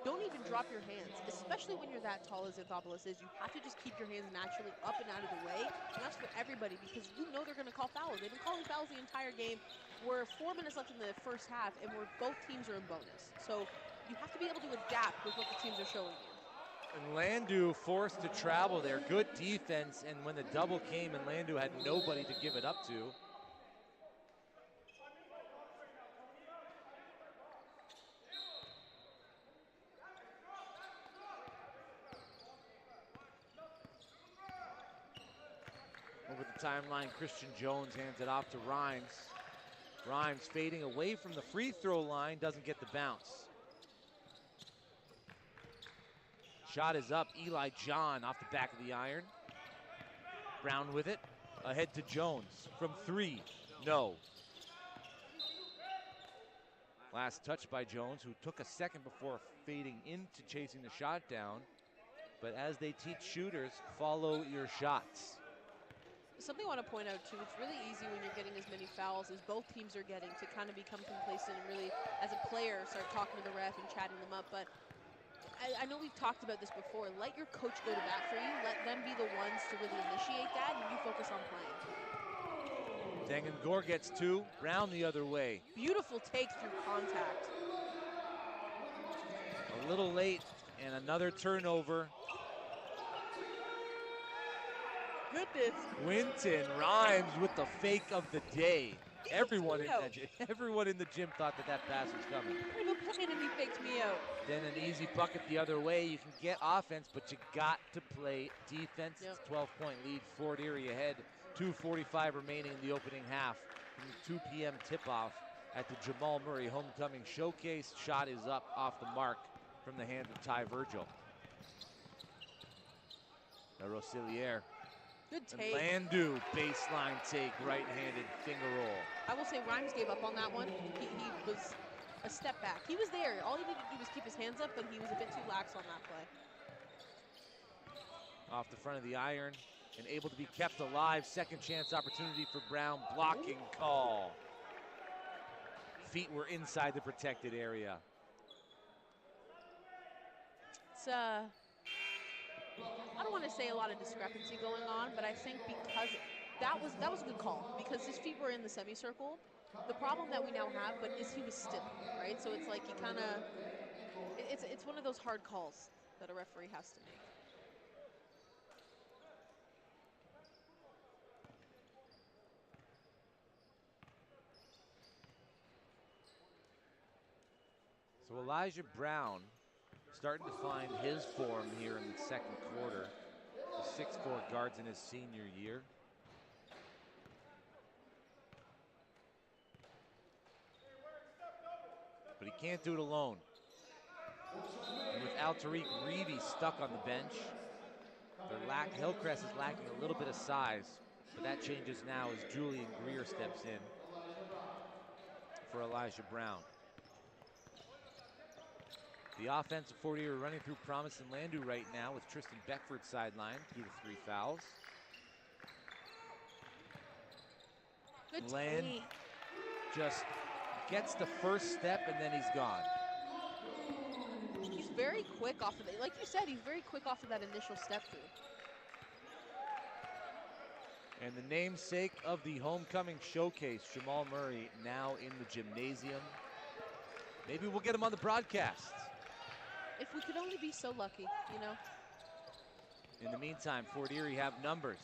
Don't even drop your hands, especially when you're that tall as Xanthopoulos is. You have to just keep your hands naturally up and out of the way, and that's for everybody because you know they're going to call fouls. They've been calling fouls the entire game. We're 4 minutes left in the first half, and both teams are in bonus. So you have to be able to adapt with what the teams are showing you. And Landu forced to travel there. Good defense, and when the double came and Landu had nobody to give it up to. Over the timeline, Christian Jones hands it off to Rhymes. Rhymes fading away from the free throw line, doesn't get the bounce. Shot is up, Eli John off the back of the iron. Brown with it, ahead to Jones from 3, no. Last touch by Jones, who took a second before fading into chasing the shot down. But as they teach shooters, follow your shots. Something I want to point out, too, it's really easy when you're getting as many fouls as both teams are getting to kind of become complacent and really, as a player, start talking to the ref and chatting them up. But I know we've talked about this before. Let your coach go to bat for you. Let them be the ones to really initiate that, and you focus on playing. Dangangor gets 2, Brown the other way. Beautiful take through contact. A little late, and another turnover. Goodness. Winton Rhymes with the fake of the day. Everyone in the gym thought that pass was coming. I even played and he faked me out. Then an easy bucket the other way. You can get offense, but you got to play defense. Yep. It's a 12-point lead, Fort Erie ahead. 2:45 remaining in the opening half. From the 2 p.m. tip-off at the Jamal Murray Homecoming Showcase. Shot is up off the mark from the hand of Ty Virgil. The Rossiliere. Good take. And Landu, baseline take, right-handed finger roll. I will say Rhymes gave up on that one. He was a step back. He was there. All he needed to do was keep his hands up, but he was a bit too lax on that play. Off the front of the iron and able to be kept alive. Second chance opportunity for Brown. Blocking call. Feet were inside the protected area. It's I don't want to say a lot of discrepancy going on, but I think because that was a good call because his feet were in the semicircle. The problem that we now have, but is he was still, right? So it's like he kind of, it's one of those hard calls that a referee has to make. So Elijah Brown starting to find his form here in the second quarter. The 6'4" guards in his senior year. But he can't do it alone. And with Tariq Reevy stuck on the bench, Hillcrest is lacking a little bit of size, but that changes now as Julian Greer steps in for Elijah Brown. The offense of Fort Erie running through Promise and Landu right now with Tristan Beckford sidelined due to 3 fouls. Good Land take. just gets the first step and then he's gone. He's very quick off of it. Like you said, he's very quick off of that initial step through. And the namesake of the homecoming showcase, Jamal Murray, now in the gymnasium. Maybe we'll get him on the broadcast. If we could only be so lucky, you know. In the meantime, Fort Erie have numbers.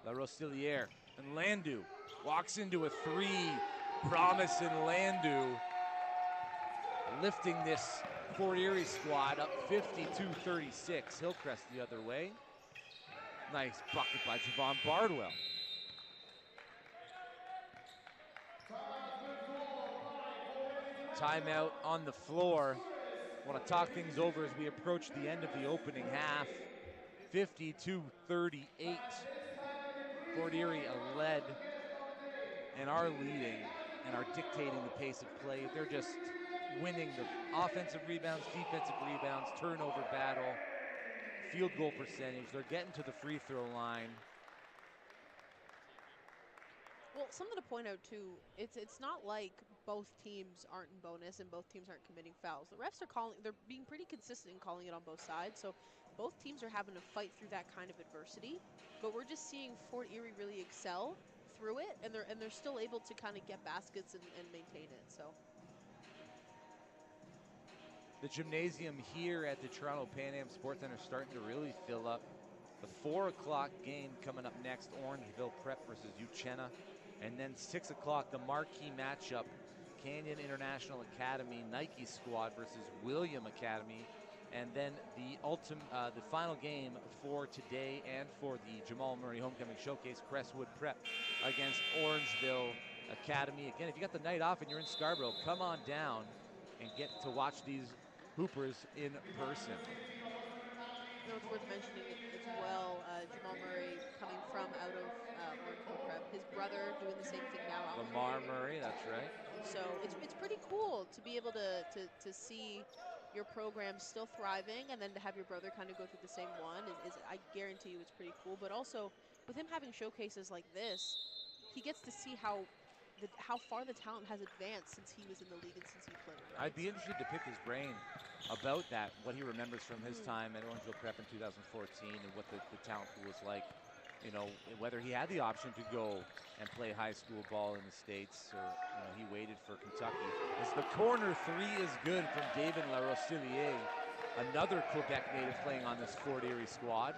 La Rostilliere and Landu walks into a three. Promise and Landu lifting this Fort Erie squad up 52-36. Hillcrest the other way. Nice bucket by Javon Bardwell. Timeout on the floor. Want to talk things over as we approach the end of the opening half. 52-38. Fort Erie led and are leading and are dictating the pace of play. They're just winning the offensive rebounds, defensive rebounds, turnover battle, field goal percentage. They're getting to the free throw line. Well, something to point out too, it's not like both teams aren't in bonus and both teams aren't committing fouls. The refs are they're being pretty consistent in calling it on both sides, so both teams are having to fight through that kind of adversity. But we're just seeing Fort Erie really excel through it, and they're still able to kind of get baskets and maintain it. So the gymnasium here at the Toronto Pan Am Sports Center starting to really fill up. The 4 o'clock game coming up next, Orangeville Prep versus Uchenna. And then 6 o'clock, the marquee matchup, Canyon International Academy Nike squad versus William Academy. And then the final game for today and for the Jamal Murray Homecoming Showcase, Crestwood Prep against Orangeville Academy. Again, if you got the night off and you're in Scarborough, come on down and get to watch these Hoopers in person. You know, it's worth mentioning as well, Jamal Murray coming from out of Orangeville Prep. His brother doing the same thing now. Lamar Murray, that's right. So it's pretty cool to be able to see your program still thriving, and then to have your brother kind of go through the same one is I guarantee you it's pretty cool. But also with him having showcases like this, he gets to see how far the talent has advanced since he was in the league and since he played. Right? I'd be interested to pick his brain about that, what he remembers from his time at Orangeville Prep in 2014 and what the talent pool was like. You know, whether he had the option to go and play high school ball in the States, or he waited for Kentucky. As the corner three is good from David La Rostilliere, another Quebec native playing on this Fort Erie squad.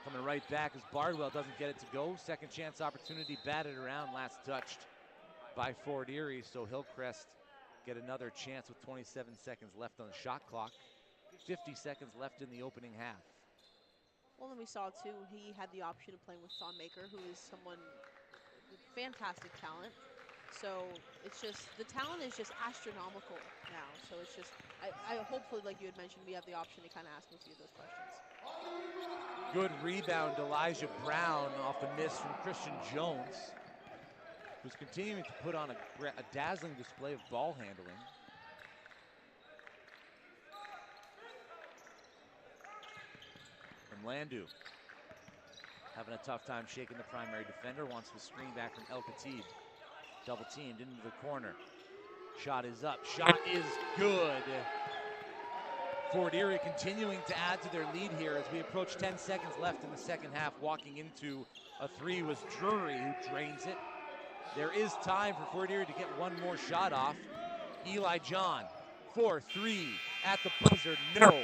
Coming right back as Bardwell doesn't get it to go. Second chance opportunity batted around, last touched by Fort Erie. So Hillcrest get another chance with 27 seconds left on the shot clock. 50 seconds left in the opening half. Well, then we saw too, he had the option of playing with Thonmaker, who is someone with fantastic talent. So it's just, the talent is just astronomical now. So it's just, I hopefully, like you had mentioned, we have the option to kind of ask him a few of those questions. Good rebound, Elijah Brown off the miss from Christian Jones, who's continuing to put on a dazzling display of ball handling. Landu having a tough time shaking the primary defender, wants the screen back from El Khatib. Double teamed into the corner. Shot is up, shot is good. Fort Erie continuing to add to their lead here as we approach 10 seconds left in the second half. Walking into a three was Drury, who drains it. There is time for Fort Erie to get one more shot off. Eli John, 4-3 at the buzzer, no.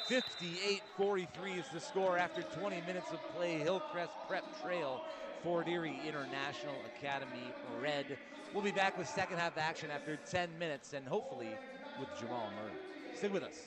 58-43 is the score after 20 minutes of play. Hillcrest Prep trail, Fort Erie International Academy red. We'll be back with second half action after 10 minutes and hopefully with Jamal Murray. Stick with us.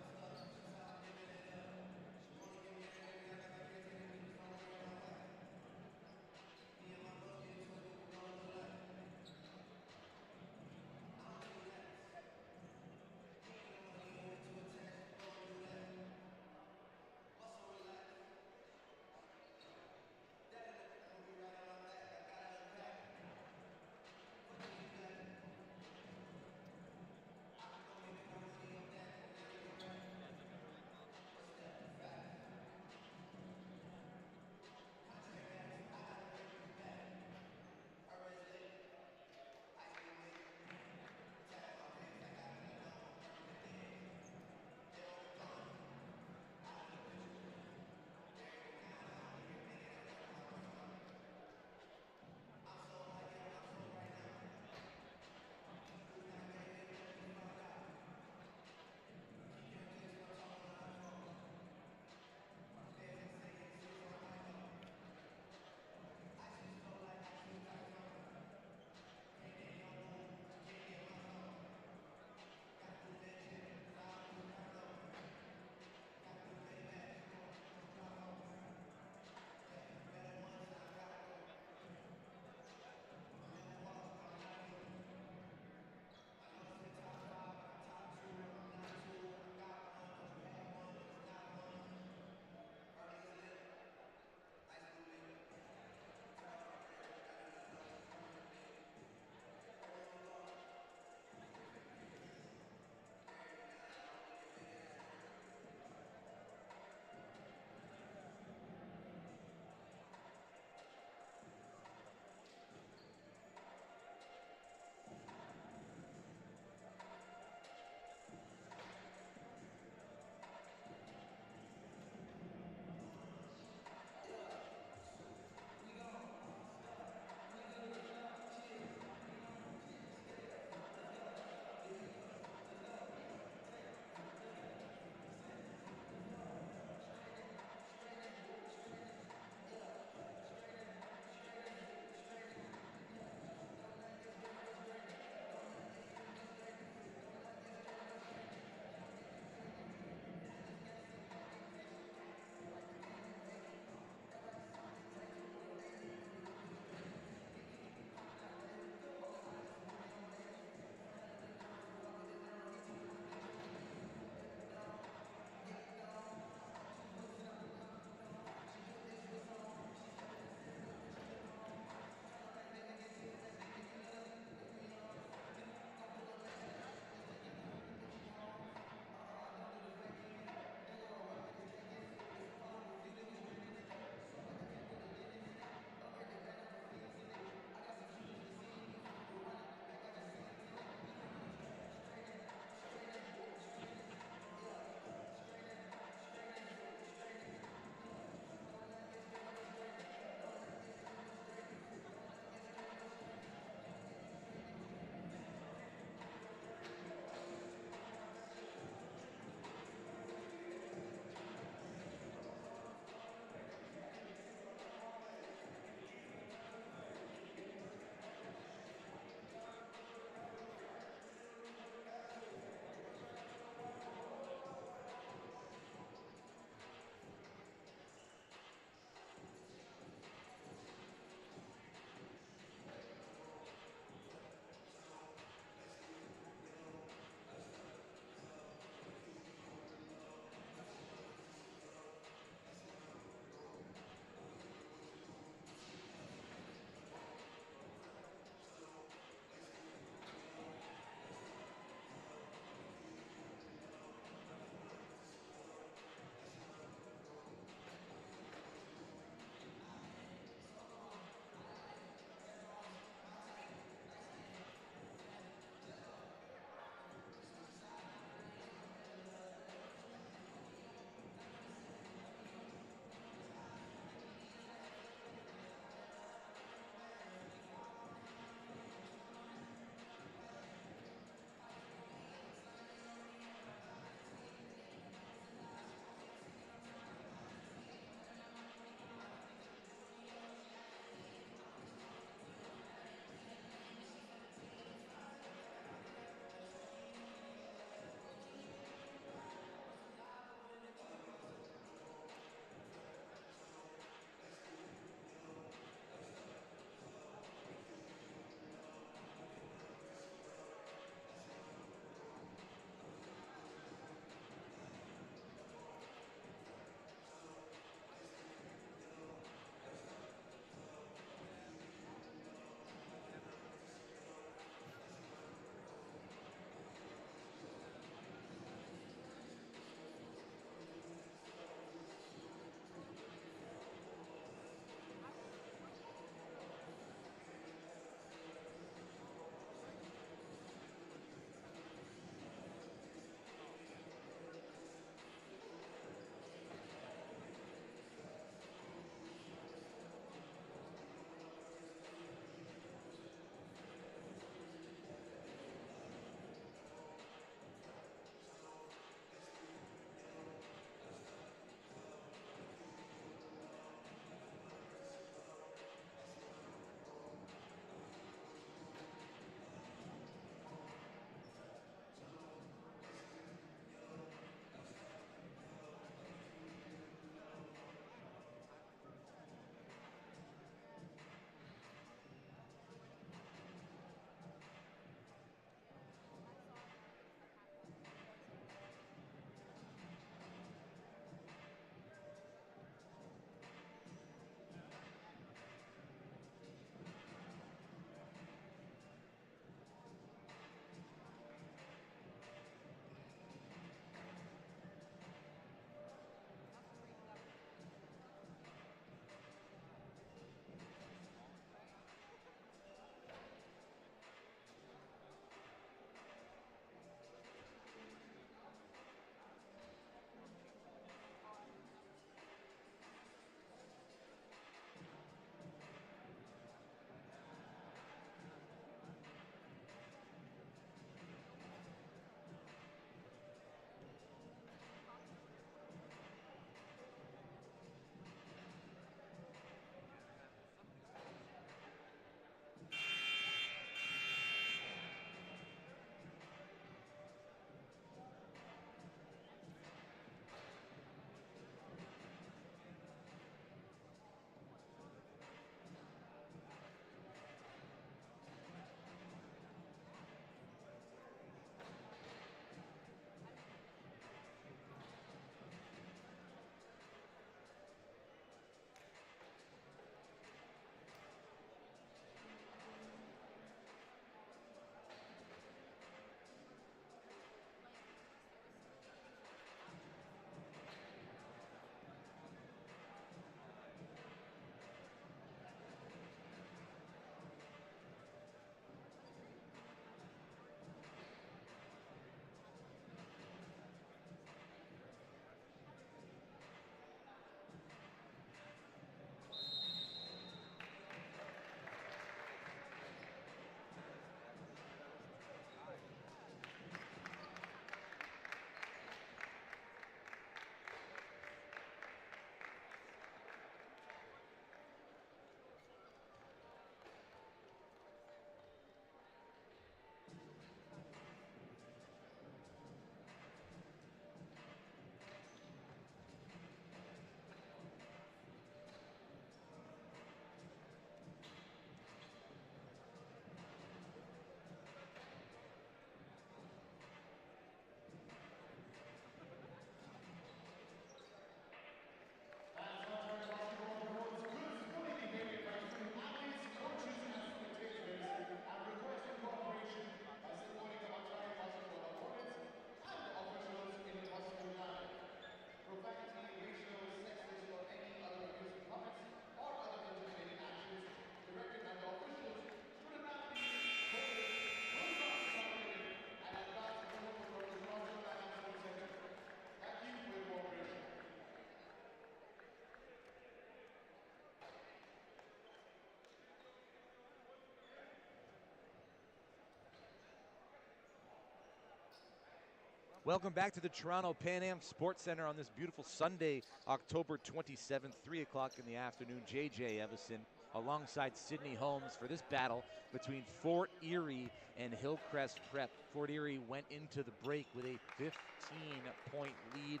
Welcome back to the Toronto Pan Am Sports Center on this beautiful Sunday, October 27th, 3 o'clock in the afternoon. J.J. Evison alongside Sydney Holmes for this battle between Fort Erie and Hillcrest Prep. Fort Erie went into the break with a 15-point lead,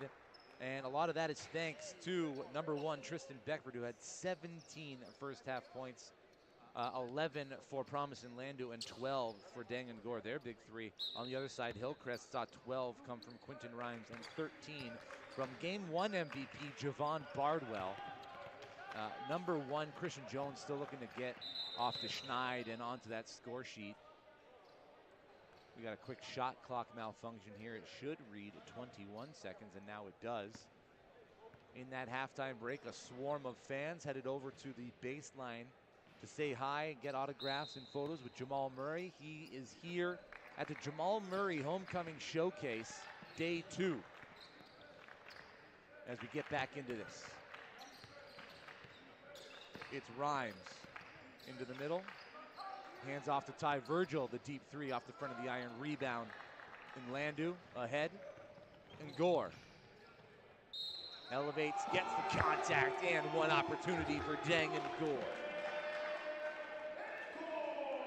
and a lot of that is thanks to number one, Tristan Beckford, who had 17 first-half points. 11 for Promise and Landu and 12 for Dang and Gore, their big three. On the other side, Hillcrest saw 12 come from Quinton Rhymes and 13 from Game 1 MVP Javon Bardwell. Number one, Christian Jones still looking to get off to Schneid and onto that score sheet. We got a quick shot clock malfunction here. It should read 21 seconds, and now it does. In that halftime break, a swarm of fans headed over to the baseline to say hi and get autographs and photos with Jamal Murray. He is here at the Jamal Murray Homecoming Showcase, Day 2. As we get back into this. It's Rhymes into the middle. Hands off to Ty Virgil, the deep three off the front of the iron. Rebound in Landu, ahead. And Gore elevates, gets the contact, and one opportunity for Dang and Gore.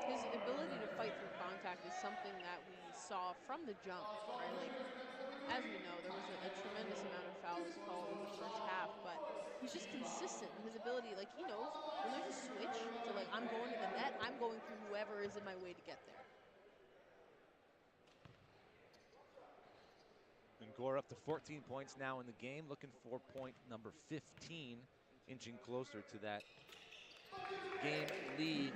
His ability to fight through contact is something that we saw from the jump, right? Like, as we know, there was a tremendous amount of fouls called in the first half, but he's just consistent in his ability. Like, he knows when there's a switch to, like, I'm going to the net, I'm going through whoever is in my way to get there. And Gore up to 14 points now in the game, looking for point number 15, inching closer to that game lead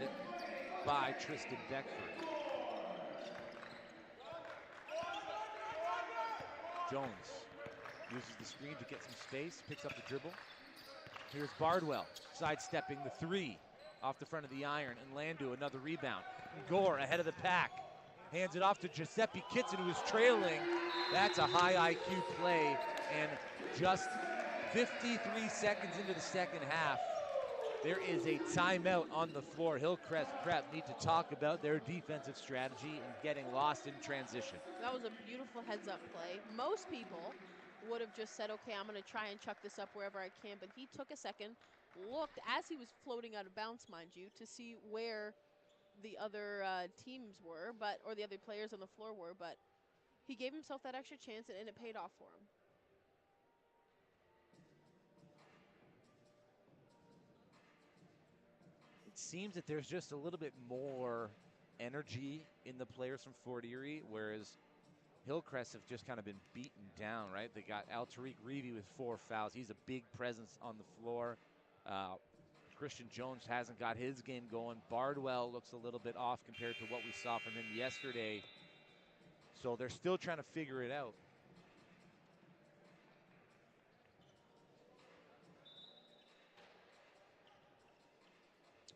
by Tristan Beckford. Jones uses the screen to get some space, picks up the dribble. Here's Bardwell sidestepping the three off the front of the iron, and Landu another rebound. And Gore ahead of the pack, hands it off to Giuseppe Kitson, who is trailing. That's a high IQ play, and just 53 seconds into the second half, there is a timeout on the floor. Hillcrest Prep need to talk about their defensive strategy and getting lost in transition. That was a beautiful heads-up play. Most people would have just said, okay, I'm going to try and chuck this up wherever I can, but he took a second, looked as he was floating out of bounds, mind you, to see where the other teams were, or the other players on the floor were, but he gave himself that extra chance, and it paid off for him. It seems that there's just a little bit more energy in the players from Fort Erie, whereas Hillcrest have just kind of been beaten down, right? They got Tariq Reevy with 4 fouls. He's a big presence on the floor. Christian Jones hasn't got his game going. Bardwell looks a little bit off compared to what we saw from him yesterday. So they're still trying to figure it out.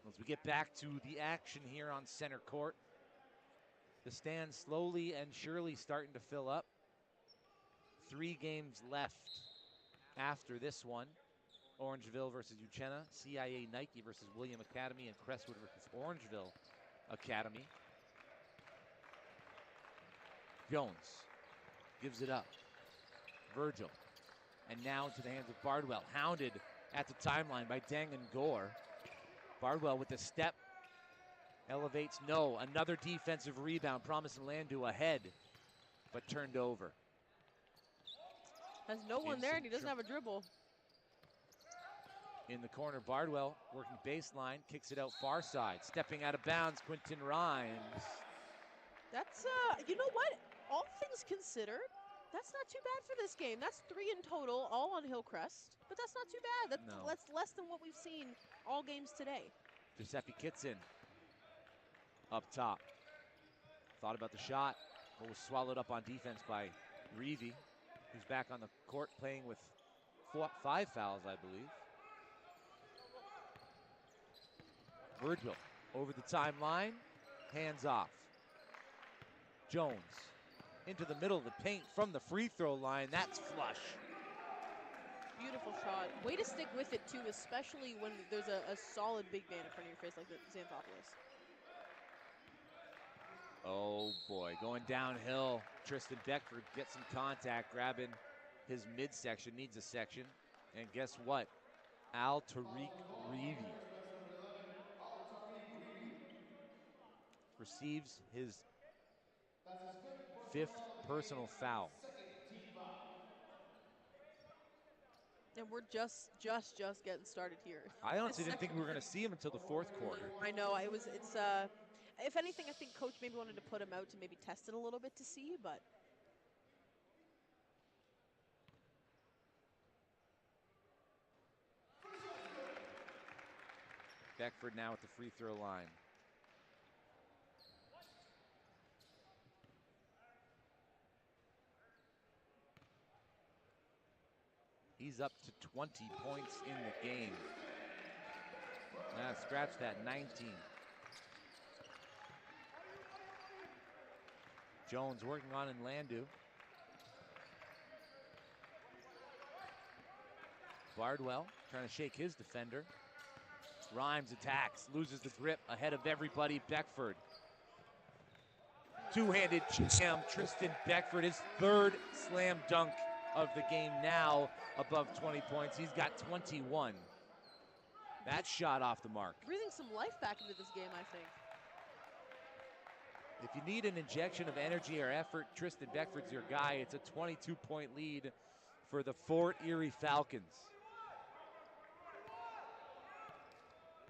As we get back to the action here on center court, the stands slowly and surely starting to fill up. 3 games left after this one. Orangeville versus Uchenna, CIA Nike versus William Academy, and Crestwood versus Orangeville Academy. Jones gives it up. Virgil. And now into the hands of Bardwell. Hounded at the timeline by Dang and Gore. Bardwell with the step. Elevates, no. Another defensive rebound. Promise and Landu ahead, but turned over. Has no one there, and he doesn't have a dribble. In the corner, Bardwell working baseline, kicks it out far side. Stepping out of bounds, Quinton Rhymes. That's, you know what? All things considered, that's not too bad for this game. That's 3 in total, all on Hillcrest. But that's not too bad. That's less than what we've seen all games today. Giuseppe Kitson up top. Thought about the shot, but was swallowed up on defense by Reevy, who's back on the court playing with 5 fouls, I believe. Virgil over the timeline, hands off. Jones into the middle of the paint from the free throw line. That's flush. Beautiful shot. Way to stick with it, too, especially when there's a solid big man in front of your face like Xanthopoulos. Oh boy, going downhill. Tristan Beckford gets some contact, grabbing his midsection, needs a section. And guess what? Al Tariq Reevy receives his That's his fifth personal 5th foul of the personal game and foul. second team foul. And we're just getting started here. I honestly This didn't think we were going second to see him until the 4th quarter. I know, it's if anything, I think coach maybe wanted to put him out to maybe test it a little bit to see, but Beckford now at the free throw line. He's up to 20 points in the game. Scratch that, 19. Jones working on in Landu. Bardwell trying to shake his defender. Rhymes attacks, loses the grip ahead of everybody. Beckford. Two-handed jam. Tristan Beckford, his 3rd slam dunk of the game now, above 20 points. He's got 21. That shot off the mark. breathing some life back into this game, I think. If you need an injection of energy or effort, Tristan Beckford's your guy. It's a 22-point lead for the Fort Erie Falcons.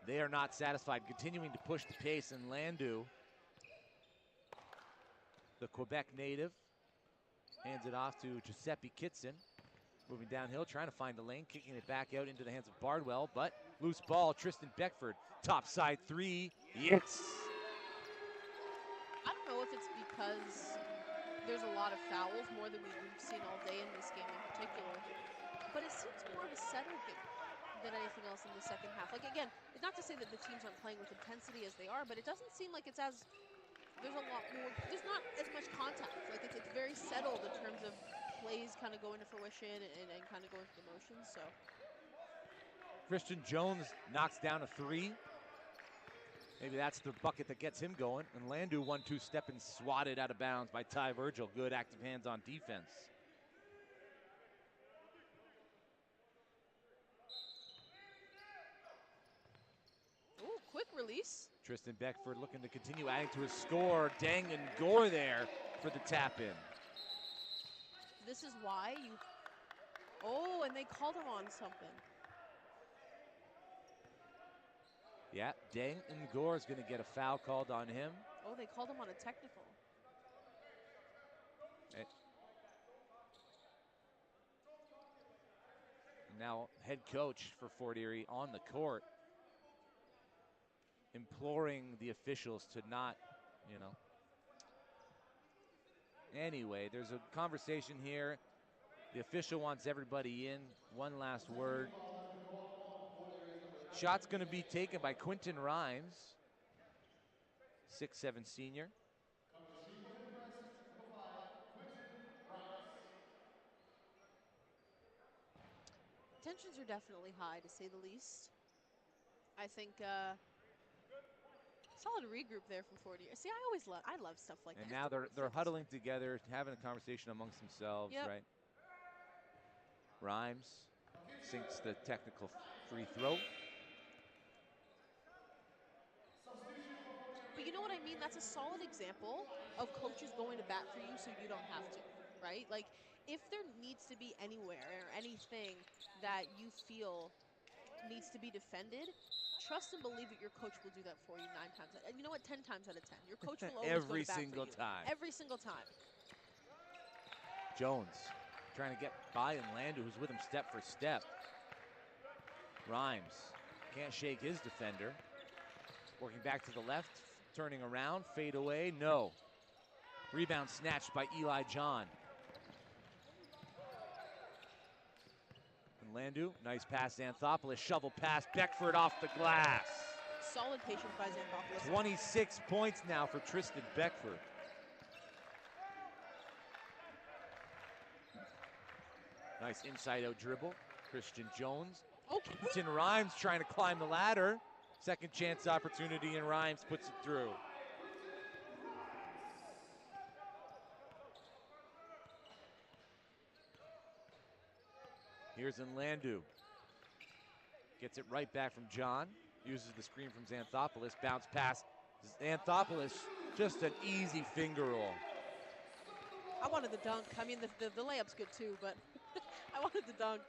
They are not satisfied, continuing to push the pace, and Landu, the Quebec native, hands it off to Giuseppe Kitson. Moving downhill, trying to find the lane, kicking it back out into the hands of Bardwell, but loose ball, Tristan Beckford, top side 3, yes! I don't know if it's because there's a lot of fouls, more than we've seen all day in this game in particular, but it seems more of a settled game than anything else in the second half. Like, again, it's not to say that the teams aren't playing with intensity as they are, but it doesn't seem like it's as, there's a lot more, there's not as much contact. Like, it's very settled in terms of plays kind of going to fruition and kind of going through the motions, so. Christian Jones knocks down a 3. Maybe that's the bucket that gets him going. And Landu 1-2 step and swatted out of bounds by Ty Virgil. Good active hands on defense. Ooh, quick release. Tristan Beckford looking to continue adding to his score. Dang and Gore there for the tap in. This is why you, oh, and they called him on something. Yeah, Dang and Gore is going to get a foul called on him. Oh, they called him on a technical. And now head coach for Fort Erie on the court, imploring the officials to not, Anyway, there's a conversation here. The official wants everybody in. One last word. Shot's going to be taken by Quentin Rhymes, 6'7" senior. Tensions are definitely high, to say the least. I think solid regroup there from 40. See, I love stuff like that. And now they're huddling together, having a conversation amongst themselves, Yep. right? Rhymes sinks the technical free throw. But you know what I mean? That's a solid example of coaches going to bat for you so you don't have to, right? Like, if there needs to be anywhere or anything that you feel needs to be defended, trust and believe that your coach will do that for you 9 times. And you know what? 10 times out of 10. Your coach will always Every go to bat single for you. time. Every single time. Jones trying to get by and Landu, who's with him step for step. Rhymes can't shake his defender. Working back to the left, turning around, fade away, no. Rebound snatched by Eli John. And Landu, nice pass to Anthopoulos, shovel pass, Beckford off the glass. Solid patience by Anthopoulos. 26 points now for Tristan Beckford. Nice inside-out dribble. Christian Jones. Okay. Quentin Rhymes trying to climb the ladder. Second chance opportunity, and Rhymes puts it through. Here's Landu. Gets it right back from John. Uses the screen from Xanthopoulos. Bounce pass. Xanthopoulos, just an easy finger roll. I wanted the dunk. I mean, the layup's good too, but I wanted the dunk.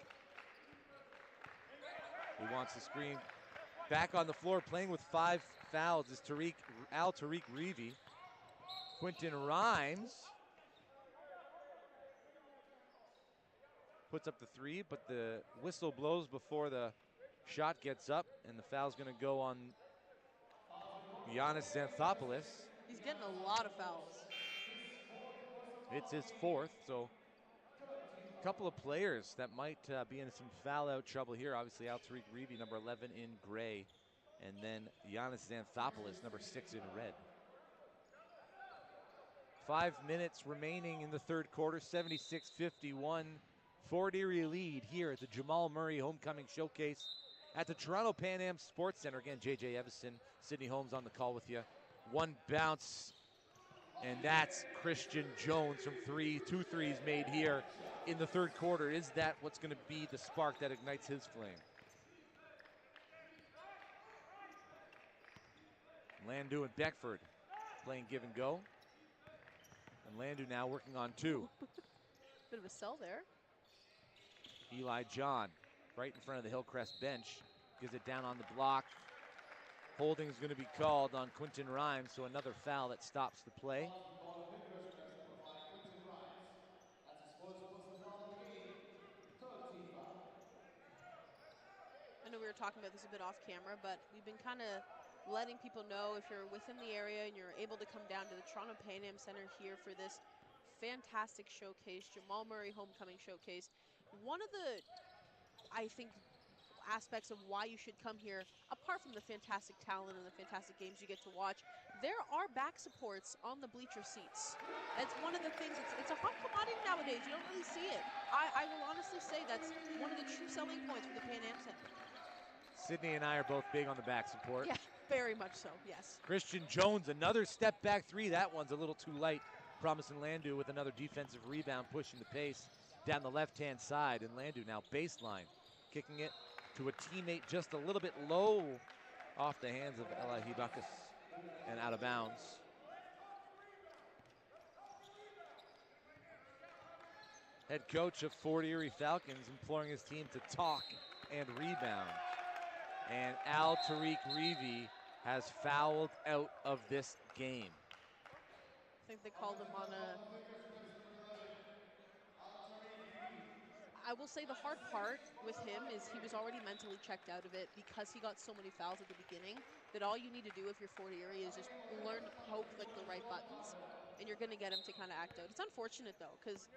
He wants the screen. Back on the floor, playing with 5 fouls is Tariq Reevy. Quentin Rhymes puts up the 3, but the whistle blows before the shot gets up, and the foul's going to go on Giannis Xanthopoulos. He's getting a lot of fouls. It's his 4th, so a couple of players that might be in some foul-out trouble here. Obviously, Tariq Reevy, number 11 in gray, and then Giannis Xanthopoulos, number 6 in red. 5 minutes remaining in the third quarter, 76-51. Fort Erie lead here at the Jamal Murray Homecoming Showcase at the Toronto Pan Am Sports Center. Again, J.J. Evison, Sydney Holmes on the call with you. One bounce, and that's Christian Jones from 3. 2 threes made here in the third quarter. Is that what's going to be the spark that ignites his flame? Landu and Beckford playing give and go. And Landu now working on 2. Bit of a sell there. Eli John right in front of the Hillcrest bench. Gives it down on the block. Holding is going to be called on Quentin Rhymes, so another foul that stops the play. I know we were talking about this a bit off camera, but we've been kind of letting people know if you're within the area and you're able to come down to the Toronto Pan Am Center here for this fantastic showcase, Jamal Murray Homecoming Showcase. One of the, I think, aspects of why you should come here, apart from the fantastic talent and the fantastic games you get to watch, there are back supports on the bleacher seats. That's one of the things, it's a hot commodity nowadays. You don't really see it. I will honestly say that's one of the true selling points for the Pan Am Center. Sydney and I are both big on the back support. Yeah, very much so, yes. Christian Jones, another step back 3. That one's a little too light. Promising Landu with another defensive rebound, pushing the pace down the left-hand side. And Landu now baseline, kicking it to a teammate just a little bit low off the hands of Elahi Bacchus and out of bounds. Head coach of Fort Erie Falcons imploring his team to talk and rebound. And Tariq Reevy has fouled out of this game. I think they called him on a... I will say the hard part with him is he was already mentally checked out of it because he got so many fouls at the beginning that all you need to do if you're Fort Erie is just learn to poke like the right buttons, and you're going to get him to kind of act out. It's unfortunate though, because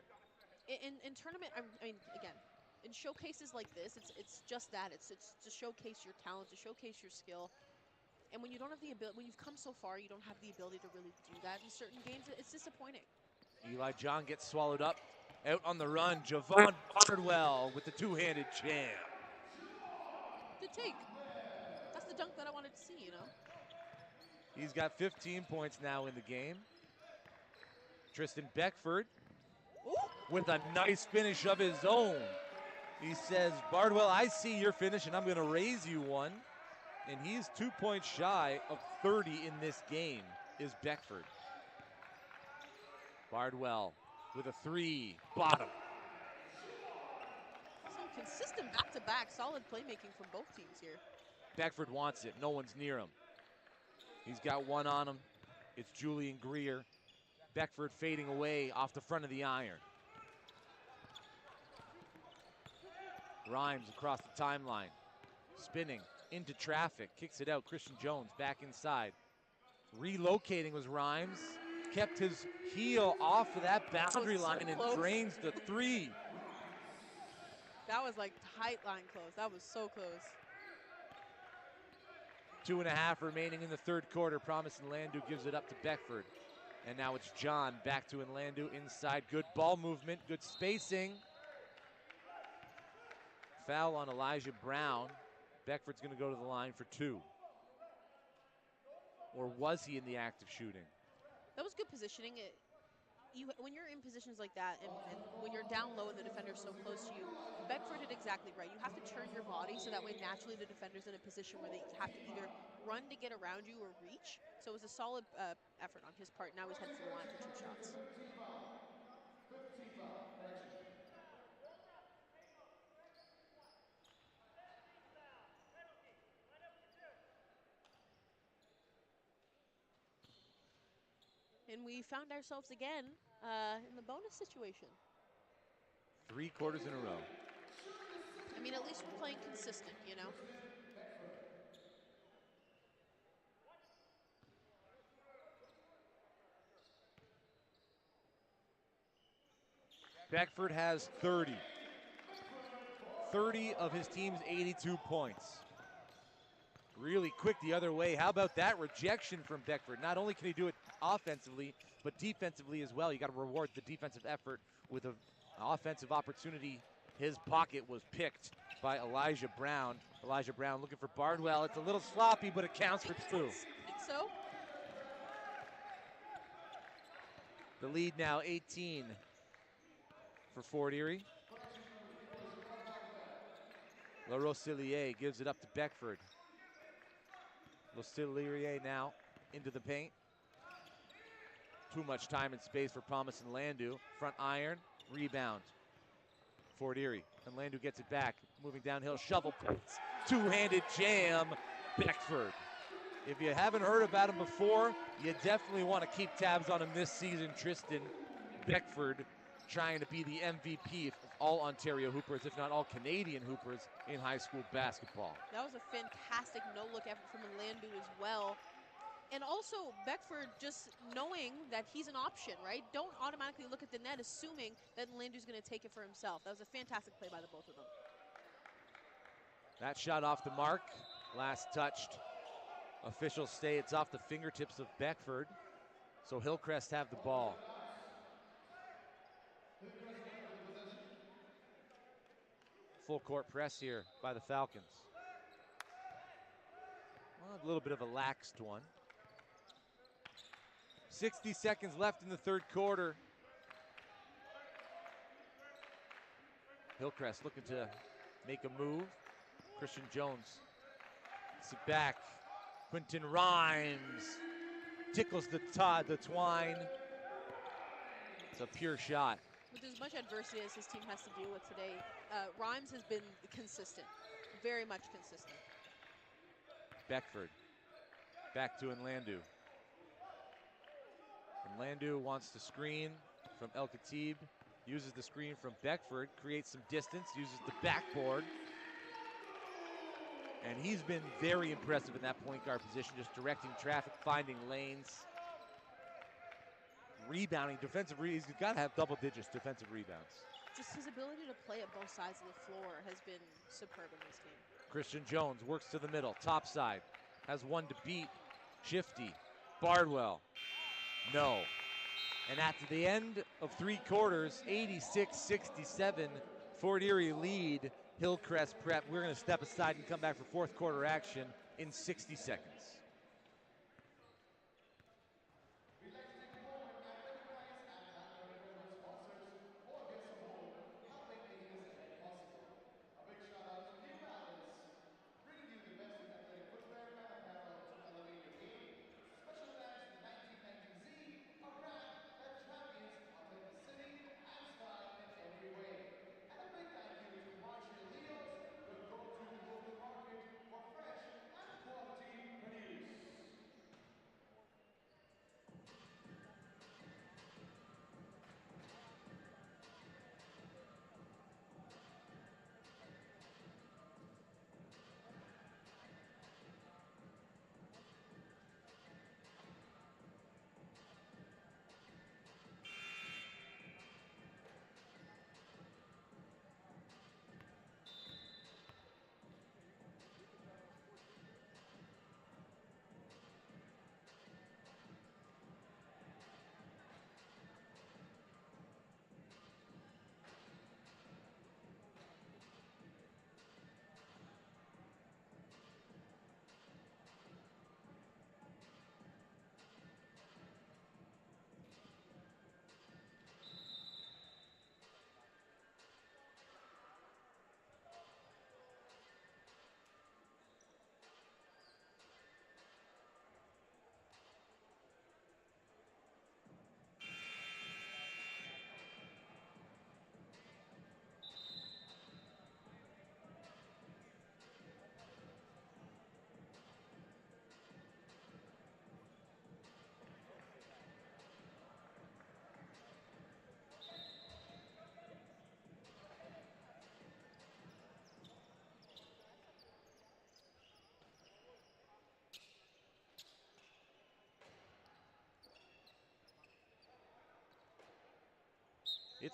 in tournament, I mean, again, in showcases like this, it's just that. It's to showcase your talent, to showcase your skill. And when you don't have the ability, when you've come so far, you don't have the ability to really do that in certain games. It's disappointing. Eli John gets swallowed up. Out on the run, Javon Bardwell with the two-handed jam. Good take. That's the dunk that I wanted to see, you know. He's got 15 points now in the game. Tristan Beckford with a nice finish of his own. He says, Bardwell, I see your finish, and I'm going to raise you one. And he's 2 points shy of 30 in this game, is Beckford. Bardwell with a 3, bottom. Some consistent back-to-back, solid playmaking from both teams here. Beckford wants it. No one's near him. He's got one on him. It's Julian Greer. Beckford fading away off the front of the iron. Rhymes across the timeline. Spinning into traffic. Kicks it out. Christian Jones back inside. Relocating was Rhymes. Kept his heel off of that boundary line and drains the 3. That was like tight line close. That was so close. 2.5 remaining in the third quarter. Promise Landu gives it up to Beckford. And now it's John back to Landu inside. Good ball movement, good spacing. Foul on Elijah Brown. Beckford's going to go to the line for 2. Or was he in the act of shooting? That was good positioning. when you're in positions like that, and when you're down low and the defender's so close to you, Beckford did exactly right. You have to turn your body so that way naturally the defender's in a position where they have to either run to get around you or reach. So it was a solid effort on his part. Now he's headed for the line for 2 shots. 15 foul. 15 foul. Correction. And we found ourselves again in the bonus situation. 3 quarters in a row. I mean, at least we're playing consistent, you know? Beckford has 30. 30 of his team's 82 points. Really quick the other way. How about that rejection from Beckford? Not only can he do it offensively, but defensively as well. You got to reward the defensive effort with an offensive opportunity. His pocket was picked by Elijah Brown. Elijah Brown looking for Bardwell. It's a little sloppy, but it counts for 2. I think so. The lead now 18 for Fort Erie. La Rosillier gives it up to Beckford. Rosillier now into the paint. Too much time and space for Promise and Landu. Front iron, rebound. Fort Erie, and Landu gets it back. Moving downhill, shovel points. Two-handed jam, Beckford. If you haven't heard about him before, you definitely want to keep tabs on him this season. Tristan Beckford trying to be the MVP of all Ontario Hoopers, if not all Canadian Hoopers in high school basketball. That was a fantastic no-look effort from Landu as well. And also, Beckford just knowing that he's an option, right? Don't automatically look at the net assuming that Landu's going to take it for himself. That was a fantastic play by the both of them. That shot off the mark. Last touched. Officials say it's off the fingertips of Beckford. So Hillcrest have the ball. Full court press here by the Falcons. Well, a little bit of a laxed one. 60 seconds left in the third quarter. Hillcrest looking to make a move. Christian Jones sit back. Quentin Rhymes tickles the twine. It's a pure shot. With as much adversity as his team has to deal with today, Rhymes has been consistent, very much consistent. Beckford back to Landu. And Landu wants to screen from El Khatib, uses the screen from Beckford, creates some distance, uses the backboard. And he's been very impressive in that point guard position, just directing traffic, finding lanes. Rebounding, he's got to have double digits defensive rebounds. Just his ability to play at both sides of the floor has been superb in this game. Christian Jones works to the middle, top side, has one to beat. Shifty, Bardwell, no. And at the end of 3 quarters, 86-67, Fort Erie lead Hillcrest Prep. We're going to step aside and come back for fourth quarter action in 60 seconds. We'd like to take a moment and recognize and thank our incredible sponsors who are here support, helping making this event possible. A big shout out to New Balance, bringing you the best in athletic footwear and apparel to elevate your game. Special thanks to 1990Z, a brand that champions authenticity and style in every way. And a big thank you to Marshall Leo's, the go-to local market for fresh and quality produce.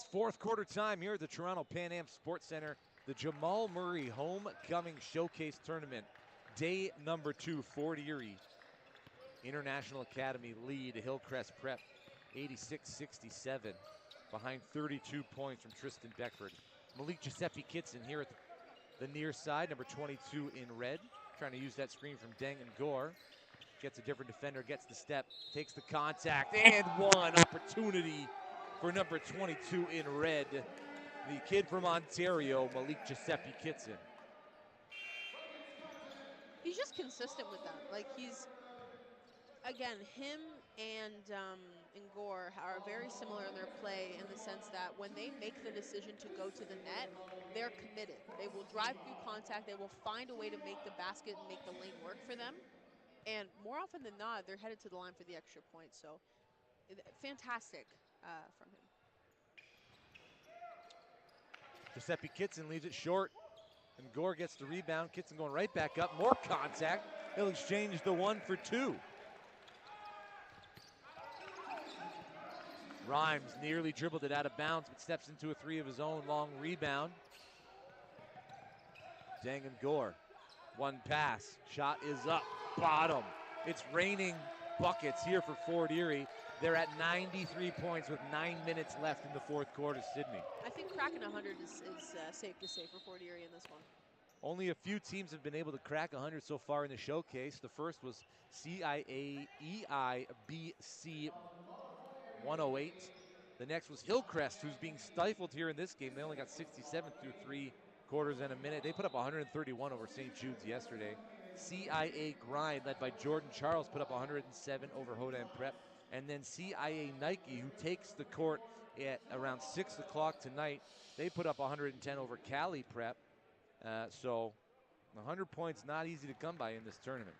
It's fourth quarter time here at the Toronto Pan Am Sports Center. The Jamal Murray Homecoming Showcase Tournament. Day number 2, Fort Erie International Academy lead Hillcrest Prep 86-67 behind 32 points from Tristan Beckford. Malik Giuseppe Kitson here at the near side, number 22 in red, trying to use that screen from Dangan Gore. Gets a different defender, gets the step, takes the contact, and one opportunity for number 22 in red, the kid from Ontario, Malik Giuseppe Kitson. He's just consistent with that. Like, he's, again, him and Gore are very similar in their play in the sense that when they make the decision to go to the net, they're committed. They will drive through contact. They will find a way to make the basket and make the lane work for them. And more often than not, they're headed to the line for the extra point. So, fantastic from him. Giuseppe Kitson leaves it short, and Gore gets the rebound. Kitson going right back up, more contact. He'll exchange the 1 for 2. Rhymes nearly dribbled it out of bounds, but steps into a 3 of his own. Long rebound. Dangan Gore, one pass, shot is up, bottom. It's raining buckets here for Fort Erie. They're at 93 points with 9 minutes left in the fourth quarter, Sydney. I think cracking 100 is safe to say for Fort Erie in this one. Only a few teams have been able to crack 100 so far in the showcase. The first was CIA EIBC 108. The next was Hillcrest, who's being stifled here in this game. They only got 67 through 3 quarters and a minute. They put up 131 over St. Jude's yesterday. CIA Grind, led by Jordan Charles, put up 107 over Hodan Prep. And then CIA Nike, who takes the court at around 6 o'clock tonight, they put up 110 over Cali Prep. So 100 points not easy to come by in this tournament.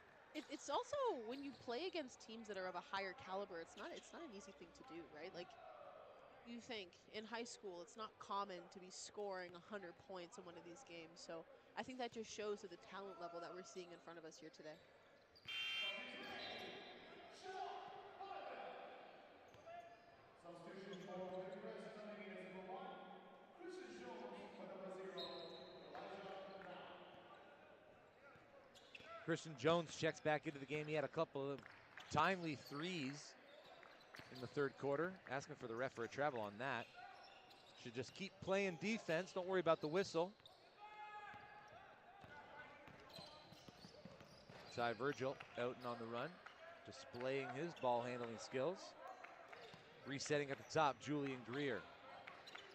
It's also, when you play against teams that are of a higher caliber, it's not an easy thing to do, right? Like, you think in high school, it's not common to be scoring 100 points in one of these games. So I think that just shows the talent level that we're seeing in front of us here today. Substitution for Hillcrest coming in as number 1, Christian Jones for number 0, Elijah Brown. Christian Jones checks back into the game. He had a couple of timely threes in the third quarter. Asking for the ref for a travel on that. Should just keep playing defense. Don't worry about the whistle. Ty Virgil out and on the run, displaying his ball handling skills. Resetting at the top, Julian Greer.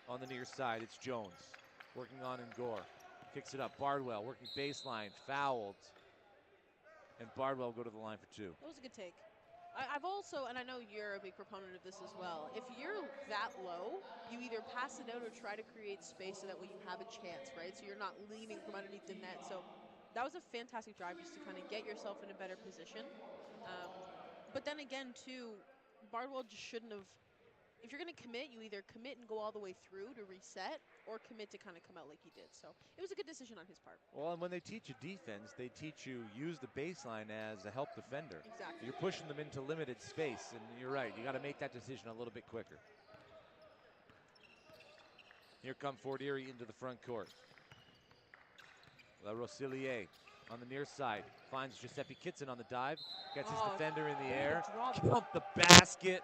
On the near side, it's Jones. Working on Gore. Kicks it up, Bardwell working baseline, fouled. And Bardwell go to the line for 2. That was a good take. I've also, and I know you're a big proponent of this as well, if you're that low, you either pass it out or try to create space so that way you have a chance, right? So you're not leaning from underneath the net. So that was a fantastic drive just to kind of get yourself in a better position. But then again, too, Bardwell just shouldn't have. If you're going to commit, you either commit and go all the way through to reset or commit to kind of come out like he did. So it was a good decision on his part. Well, and when they teach you defense, they teach you use the baseline as a help defender. Exactly. You're pushing them into limited space, and you're right. You got to make that decision a little bit quicker. Here come Fort Erie into the front court. La Rosillier on the near side finds Giuseppe Kitson on the dive. Gets his defender in the air. Pumped the basket.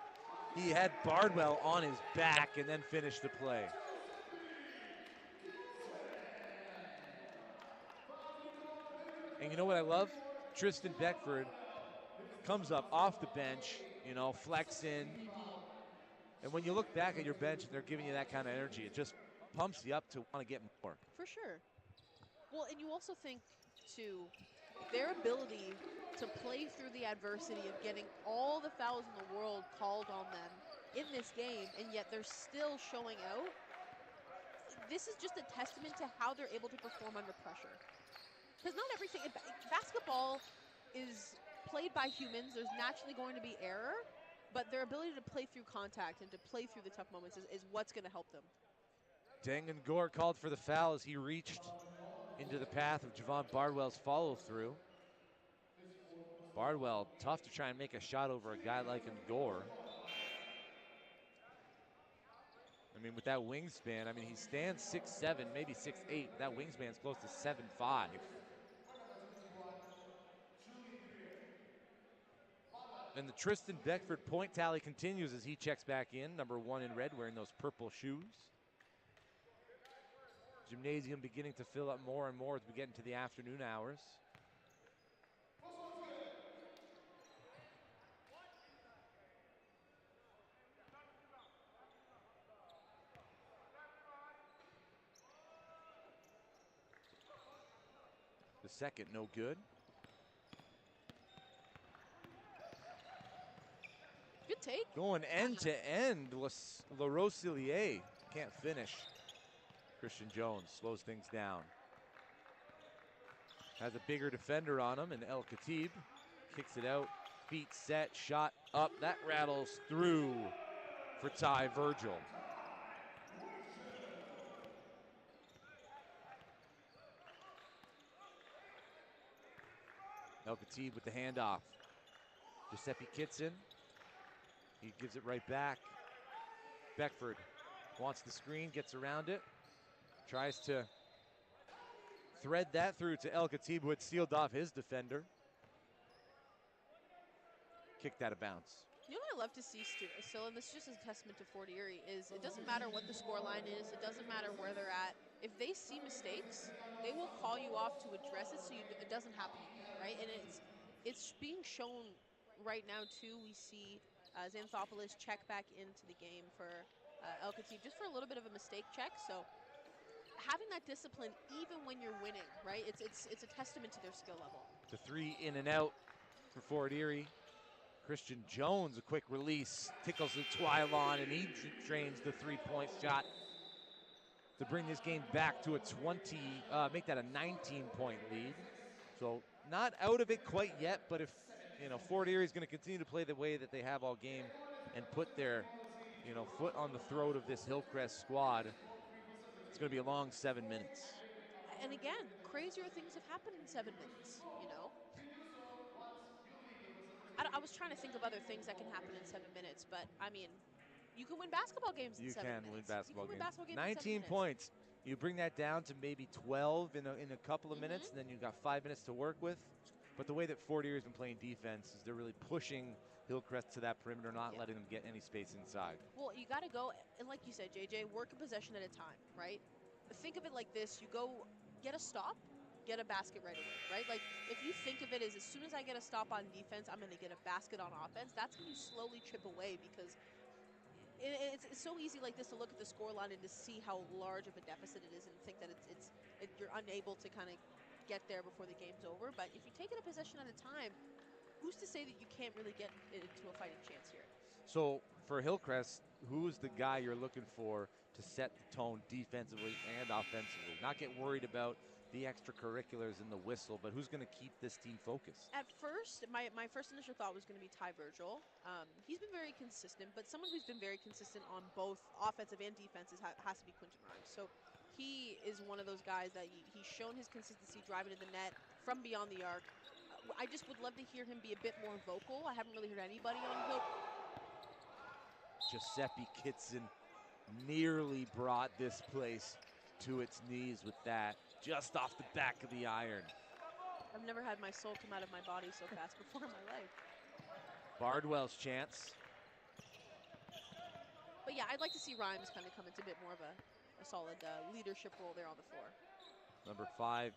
He had Bardwell on his back and then finished the play. And you know what I love? Tristan Beckford comes up off the bench, you know, flexing. And when you look back at your bench and they're giving you that kind of energy, it just pumps you up to want to get more. For sure. Well, and you also think, too, their ability to play through the adversity of getting all the fouls in the world called on them in this game, and yet they're still showing out. This is just a testament to how they're able to perform under pressure. Because not everything, basketball is played by humans. There's naturally going to be error, but their ability to play through contact and to play through the tough moments is what's going to help them. Dangan Gore called for the foul as he reached into the path of Javon Bardwell's follow-through. Bardwell, tough to try and make a shot over a guy like Gore. I mean, with that wingspan, I mean, he stands 6'7", maybe 6'8". That wingspan's close to 7'5". For number 21, Julie Greer. Butler. And the Tristan Beckford point tally continues as he checks back in. Number 1 in red, wearing those purple shoes. Gymnasium beginning to fill up more and more as we get into the afternoon hours. First one's good. The second, no good. Good take. Going end to end, Le Rosilier can't finish. Christian Jones slows things down. Has a bigger defender on him, and El Khatib kicks it out. Feet set, shot up. That rattles through for Ty Virgil. El Khatib with the handoff. Giuseppe Kitson. He gives it right back. Beckford wants the screen, gets around it. Tries to thread that through to El Khatib, who had sealed off his defender. Kicked out of bounds. You know what I love to see still, and this is just a testament to Fort Erie, is it doesn't matter what the score line is, it doesn't matter where they're at. If they see mistakes, they will call you off to address it so it doesn't happen again, right? And it's being shown right now too. We see Xanthopoulos check back into the game for El Khatib just for a little bit of a mistake check. So having that discipline even when you're winning, right? It's a testament to their skill level. The three in and out for Fort Erie. Christian Jones, a quick release, tickles the Twylon, and he drains the three-point shot to bring this game back to a 20, make that a 19-point lead. So not out of it quite yet, but if Fort Erie is going to continue to play the way that they have all game and put their foot on the throat of this Hillcrest squad, it's going to be a long 7 minutes. And again, crazier things have happened in 7 minutes, I was trying to think of other things that can happen in 7 minutes, but I mean, you can win basketball games in 7 minutes. You can win basketball games. 19 points. You bring that down to maybe 12 in a couple of minutes, and then you've got 5 minutes to work with. But the way that Fort Erie has been playing defense is they're really pushing Hillcrest to that perimeter, not letting them get any space inside. Well, you got to go, and like you said, JJ, work a possession at a time, right? Think of it like this. You go get a stop, get a basket right away, right? Like, if you think of it as soon as I get a stop on defense, I'm going to get a basket on offense, that's when you slowly chip away, because it's so easy like this to look at the scoreline and to see how large of a deficit it is and think that you're unable to kind of get there before the game's over. But if you take it a possession at a time, who's to say that you can't really get into a fighting chance here? So for Hillcrest, who's the guy you're looking for to set the tone defensively and offensively? Not get worried about the extracurriculars and the whistle, but who's going to keep this team focused? At first, my first initial thought was going to be Ty Virgil. He's been very consistent, but someone who's been very consistent on both offensive and defenses has to be Quentin Rhymes. So he is one of those guys that he's shown his consistency driving to the net from beyond the arc. I just would love to hear him be a bit more vocal. I haven't really heard anybody on Hill. Giuseppe Kitson nearly brought this place to its knees with that, just off the back of the iron. I've never had my soul come out of my body so fast before in my life. Bardwell's chance. But yeah, I'd like to see Rhymes kind of come into a bit more of a solid leadership role there on the floor. Number 5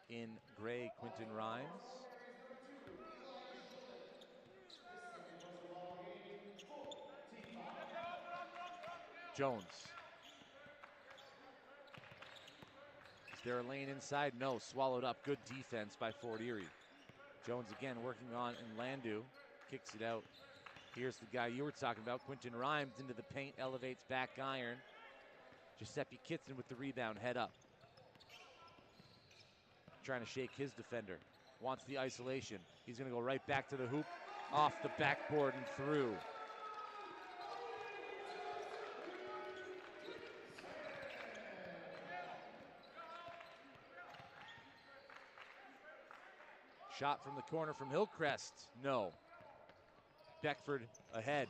in gray, Quentin Rhymes. Jones. Is there a lane inside? No, swallowed up. Good defense by Fort Erie. Jones again working on Landu. Kicks it out. Here's the guy you were talking about, Quentin Rhymes into the paint, elevates back iron. Giuseppe Kitson with the rebound, head up. Trying to shake his defender. Wants the isolation. He's going to go right back to the hoop, off the backboard and through. Shot from the corner from Hillcrest. No. Beckford ahead.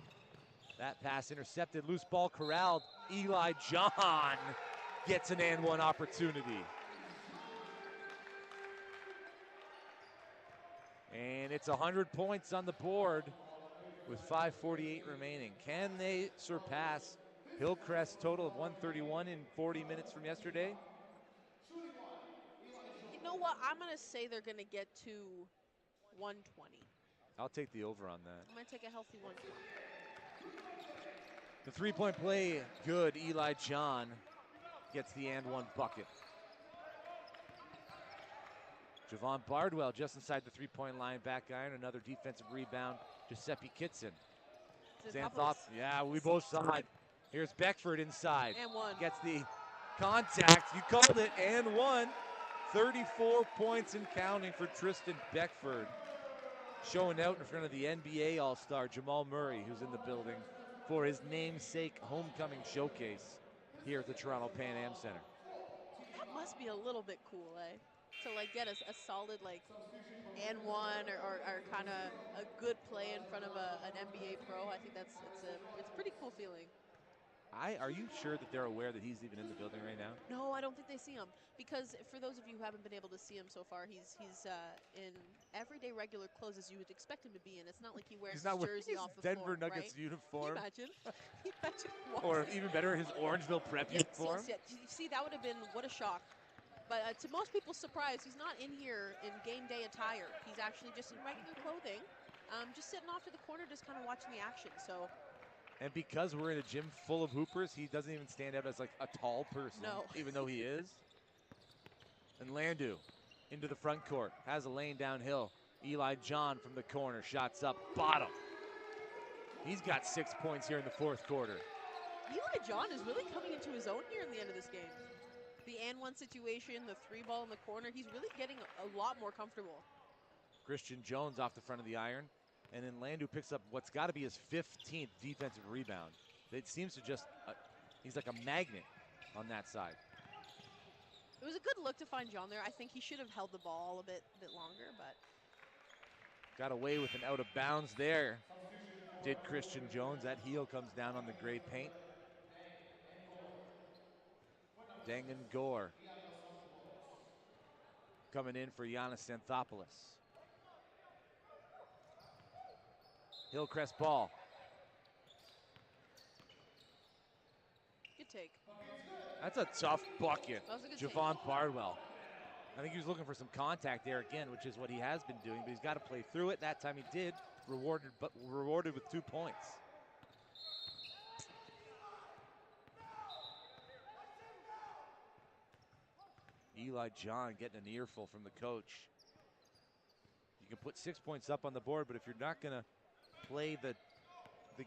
That pass intercepted, loose ball corralled. Eli John gets an and one opportunity. And it's 100 points on the board with 5:48 remaining. Can they surpass Hillcrest's total of 131 in 40 minutes from yesterday? You know what? I'm going to say they're going to get to 120. I'll take the over on that. I'm going to take a healthy 120. The three-point play, good. Eli John gets the and one bucket. Javon Bardwell just inside the three-point line, back iron, another defensive rebound. Giuseppe Kitson. Yeah, we both saw it. Here's Beckford inside. And one. Gets the contact. You called it, and one. 34 points and counting for Tristan Beckford. Showing out in front of the NBA All-Star Jamal Murray, who's in the building for his namesake homecoming showcase here at the Toronto Pan Am Center. That must be a little bit cool, eh? To like get a solid like and one or kind of a good play in front of an NBA pro. I think it's a pretty cool feeling. Are you sure that they're aware that he's even in the building right now? No, I don't think they see him, because for those of you who haven't been able to see him so far, he's in everyday regular clothes as you would expect him to be in. It's not like he wears his jersey off the Denver floor, Nuggets right? uniform. Can you imagine? Or even better, his Orangeville prep uniform. Yes. You see, that would have been, what a shock. But to most people's surprise, he's not in here in game day attire. He's actually just in regular clothing, just sitting off to the corner, just kind of watching the action. So. And because we're in a gym full of hoopers, he doesn't even stand out as like a tall person, even though he is. And Landu into the front court, has a lane downhill. Eli John from the corner, shots up, bottom. He's got 6 points here in the fourth quarter. Eli John is really coming into his own here in the end of this game. The and one situation, the three ball in the corner, he's really getting a lot more comfortable. Christian Jones off the front of the iron. And then Landu picks up what's got to be his 15th defensive rebound. It seems to just, he's like a magnet on that side. It was a good look to find John there. I think he should have held the ball a bit longer, but. Got away with an out of bounds there. Did Christian Jones. That heel comes down on the gray paint. Dangan Gore coming in for Giannis Anthopoulos. Hillcrest ball. Good take. That's a tough bucket. That was a good Javon take. Bardwell. I think he was looking for some contact there again, which is what he has been doing, but he's got to play through it. That time he did. Rewarded with 2 points. Eli John getting an earful from the coach. You can put 6 points up on the board, but if you're not going to play the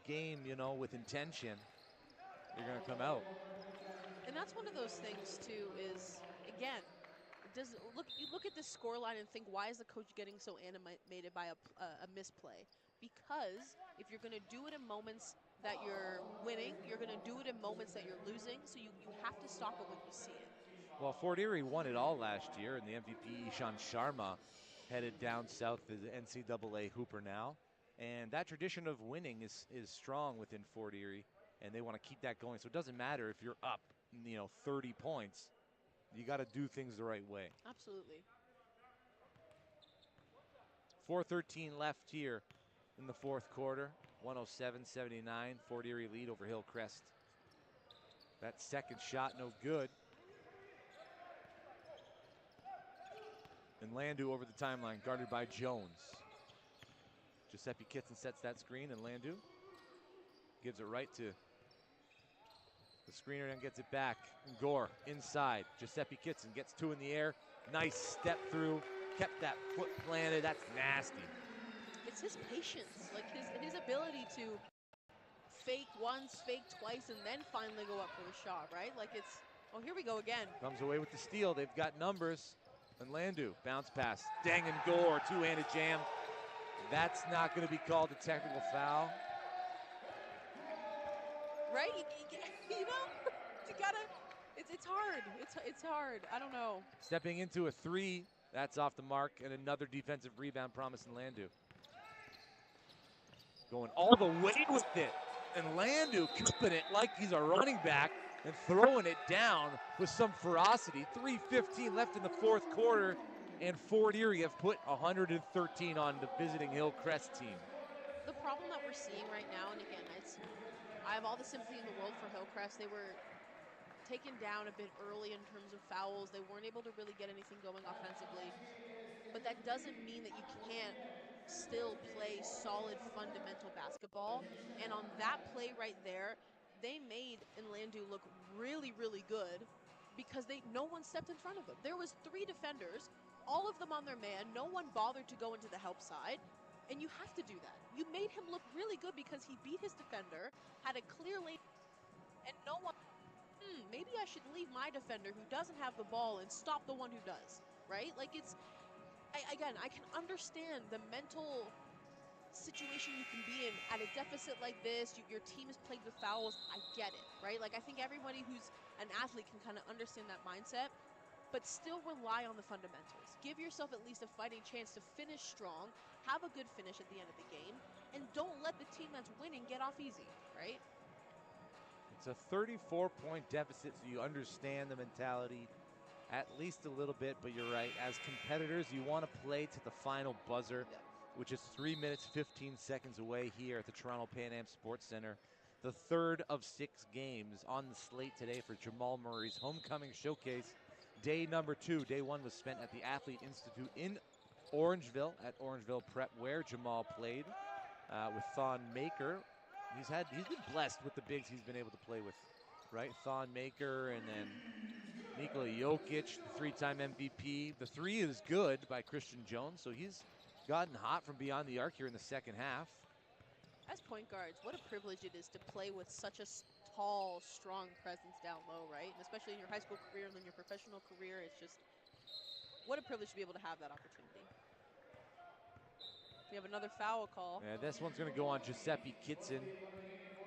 game, you know, with intention, you're going to come out. And that's one of those things too. Is again, you look at this scoreline and think, why is the coach getting so animated by a misplay? Because if you're going to do it in moments that you're winning, you're going to do it in moments that you're losing. So you have to stop it when you see it. Well, Fort Erie won it all last year, and the MVP Ishan Sharma headed down south as NCAA hooper now. And that tradition of winning is strong within Fort Erie, and they want to keep that going. So it doesn't matter if you're up, 30 points. You got to do things the right way. Absolutely. 4:13 left here in the fourth quarter. 107-79, Fort Erie lead over Hillcrest. That second shot, no good. And Landu over the timeline, guarded by Jones. Giuseppe Kitson sets that screen, and Landu gives it right to the screener and gets it back. And Gore inside. Giuseppe Kitson gets 2 in the air. Nice step through. Kept that foot planted. That's nasty. It's his patience, like his ability to fake once, fake twice, and then finally go up for the shot, right? Like it's, oh, here we go again. Comes away with the steal. They've got numbers. And Landu, bounce pass. Dangan Gore, two-handed jam. That's not going to be called a technical foul. Right? You gotta, it's hard. It's hard. I don't know. Stepping into a 3, that's off the mark, and another defensive rebound promising Landu. Going all the way with it, And Landu cupping it like he's a running back and throwing it down with some ferocity. 3:15 left in the fourth quarter, and Fort Erie have put 113 on the visiting Hillcrest team. The problem that we're seeing right now, and again, I have all the sympathy in the world for Hillcrest. They were taken down a bit early in terms of fouls. They weren't able to really get anything going offensively. But that doesn't mean that you can't still play solid fundamental basketball. And on that play right there, they made Inlandu look really, really good because no one stepped in front of them. There was 3 defenders, all of them on their man. No one bothered to go into the help side. And you have to do that. You made him look really good because he beat his defender, had a clear lane, and no one, maybe I should leave my defender who doesn't have the ball and stop the one who does, right? Like again, I can understand the mental situation you can be in at a deficit like this. Your team is plagued with fouls. I get it, right? Like I think everybody who's an athlete can kind of understand that mindset, but still rely on the fundamentals. Give yourself at least a fighting chance to finish strong, have a good finish at the end of the game, and don't let the team that's winning get off easy, right? It's a 34-point deficit, so you understand the mentality at least a little bit, but you're right. As competitors, you want to play to the final buzzer, which is 3 minutes, 15 seconds away here at the Toronto Pan Am Sports Center. The third of 6 games on the slate today for Jamal Murray's homecoming showcase. Day number 2. Day 1 was spent at the Athlete Institute in Orangeville, at Orangeville Prep, where Jamal played with Thon Maker. He's been blessed with the bigs he's been able to play with, right? Thon Maker and then Nikola Jokic, the 3-time MVP. The 3 is good by Christian Jones, so he's gotten hot from beyond the arc here in the second half. As point guards, what a privilege it is to play with such a tall, strong presence down low, right? And especially in your high school career and then your professional career, it's just, what a privilege to be able to have that opportunity. We have another foul call. Yeah, this one's going to go on Giuseppe Kitson.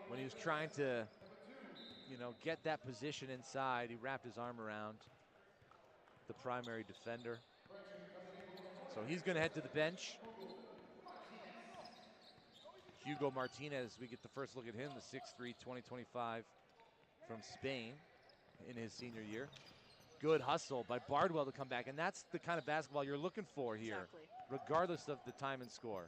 When he was trying to, get that position inside, he wrapped his arm around the primary defender. So he's going to head to the bench. Hugo Martinez, we get the first look at him, the 6'3", 2025 from Spain in his senior year. Good hustle by Bardwell to come back, and that's the kind of basketball you're looking for here, regardless of the time and score.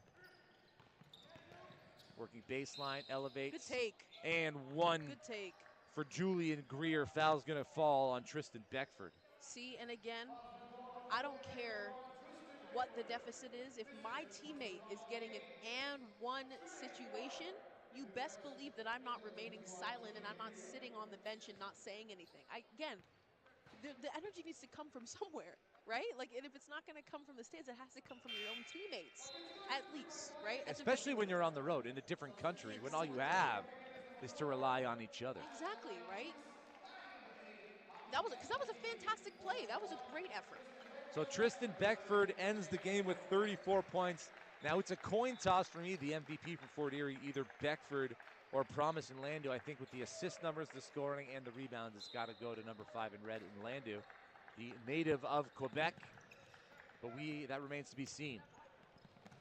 Working baseline, elevates. Good take. And one good take for Julian Greer. Foul's going to fall on Tristan Beckford. See, and again, I don't care what the deficit is. If my teammate is getting an and one situation, you best believe that I'm not remaining silent and I'm not sitting on the bench and not saying anything. Again, the energy needs to come from somewhere, right? Like, and if it's not going to come from the stands, it has to come from your own teammates, at least, right? Especially when you're on the road in a different country, when all you have is to rely on each other. Exactly, right? Because that was a fantastic play. That was a great effort. So Tristan Beckford ends the game with 34 points. Now it's a coin toss for me, the MVP for Fort Erie, either Beckford or Promise in Landu. I think with the assist numbers, the scoring, and the rebounds, it's got to go to number 5 in red in Landu, the native of Quebec. But that remains to be seen.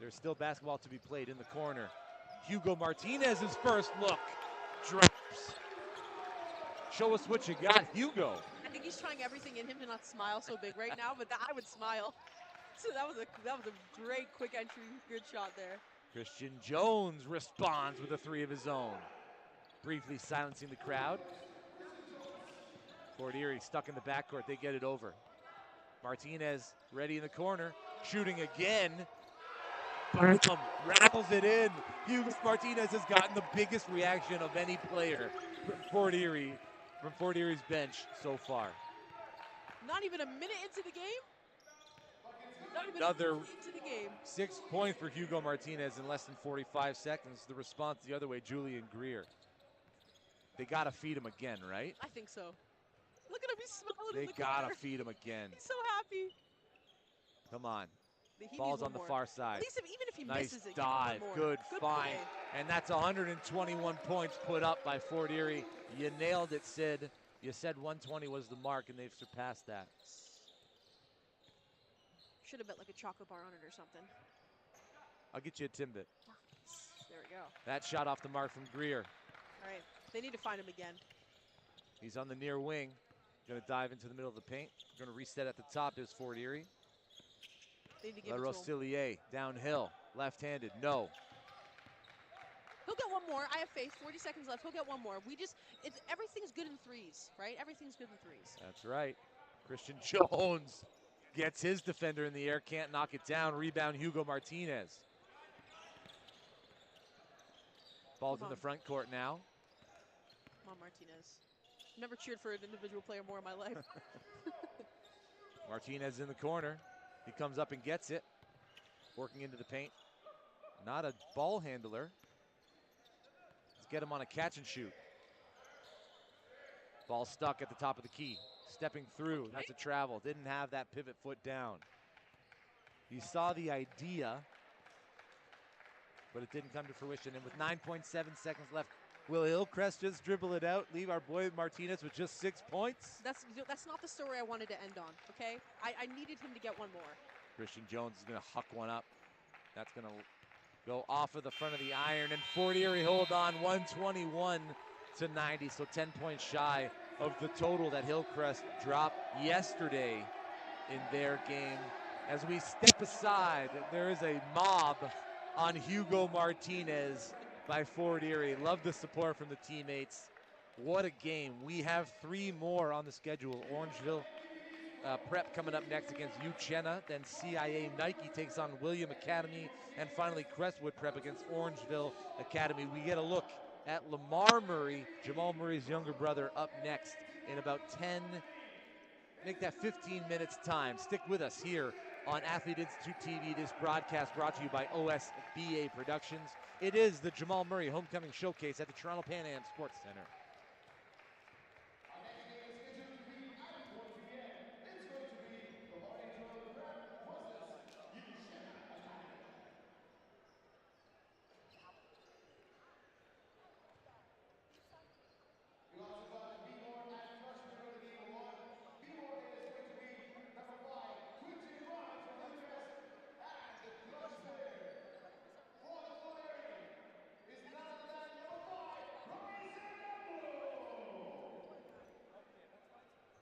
There's still basketball to be played in the corner. Hugo Martinez's first look drops. Show us what you got, Hugo. I think he's trying everything in him to not smile so big right now, but I would smile. So that was a great quick entry, good shot there. Christian Jones responds with a 3 of his own, briefly silencing the crowd. Fort Erie stuck in the backcourt, they get it over. Martinez ready in the corner, shooting again. Boom, rattles it in. Hugo Martinez has gotten the biggest reaction of any player from Fort Erie's bench so far. Not even a minute into the game? Another into the game. 6 points for Hugo Martinez in less than 45 seconds. The response the other way, Julian Greer. They got to feed him again, right? I think so. Look at him, he's smiling. They got to feed him again. He's so happy. Come on. He Ball's on the far side. At least even if he nice misses it, dive, good find. Play. And that's 121 points put up by Fort Erie. You nailed it, Sid. You said 120 was the mark, and they've surpassed that. Should have bet like a chocolate bar on it or something. I'll get you a Timbit. There we go. That shot off the mark from Greer. All right, they need to find him again. He's on the near wing. Going to dive into the middle of the paint. Going to reset at the top. There's Fort Erie. They need to give it to him. LaRostillier downhill, left-handed, no. He'll get one more. I have faith. 40 seconds left. He'll get one more. Everything's good in threes, right? Everything's good in threes. That's right. Christian Jones gets his defender in the air, can't knock it down. Rebound, Hugo Martinez. Ball's in the front court now. Come on, Martinez. Never cheered for an individual player more in my life. Martinez in the corner. He comes up and gets it. Working into the paint. Not a ball handler. Let's get him on a catch and shoot. Ball stuck at the top of the key. Stepping through, that's a travel. Didn't have that pivot foot down. He saw the idea, but it didn't come to fruition. And with 9.7 seconds left, will Hillcrest just dribble it out, leave our boy Martinez with just 6 points? That's not the story I wanted to end on, okay? I needed him to get one more. Christian Jones is going to huck one up. That's going to go off of the front of the iron. And Fort Erie hold on, 121-90, so 10 points shy of the total that Hillcrest dropped yesterday in their game. As we step aside, there is a mob on Hugo Martinez by Fort Erie. Love the support from the teammates. What a game. We have 3 more on the schedule. Orangeville Prep coming up next against Uchenna. Then CIA Nike takes on William Academy. And finally Crestwood Prep against Orangeville Academy. We get a look at Lamar Murray, Jamal Murray's younger brother, up next in about 10, make that 15 minutes time. Stick with us here on Athlete Institute TV. This broadcast brought to you by OSBA Productions. It is the Jamal Murray Homecoming Showcase at the Toronto Pan Am Sports Center.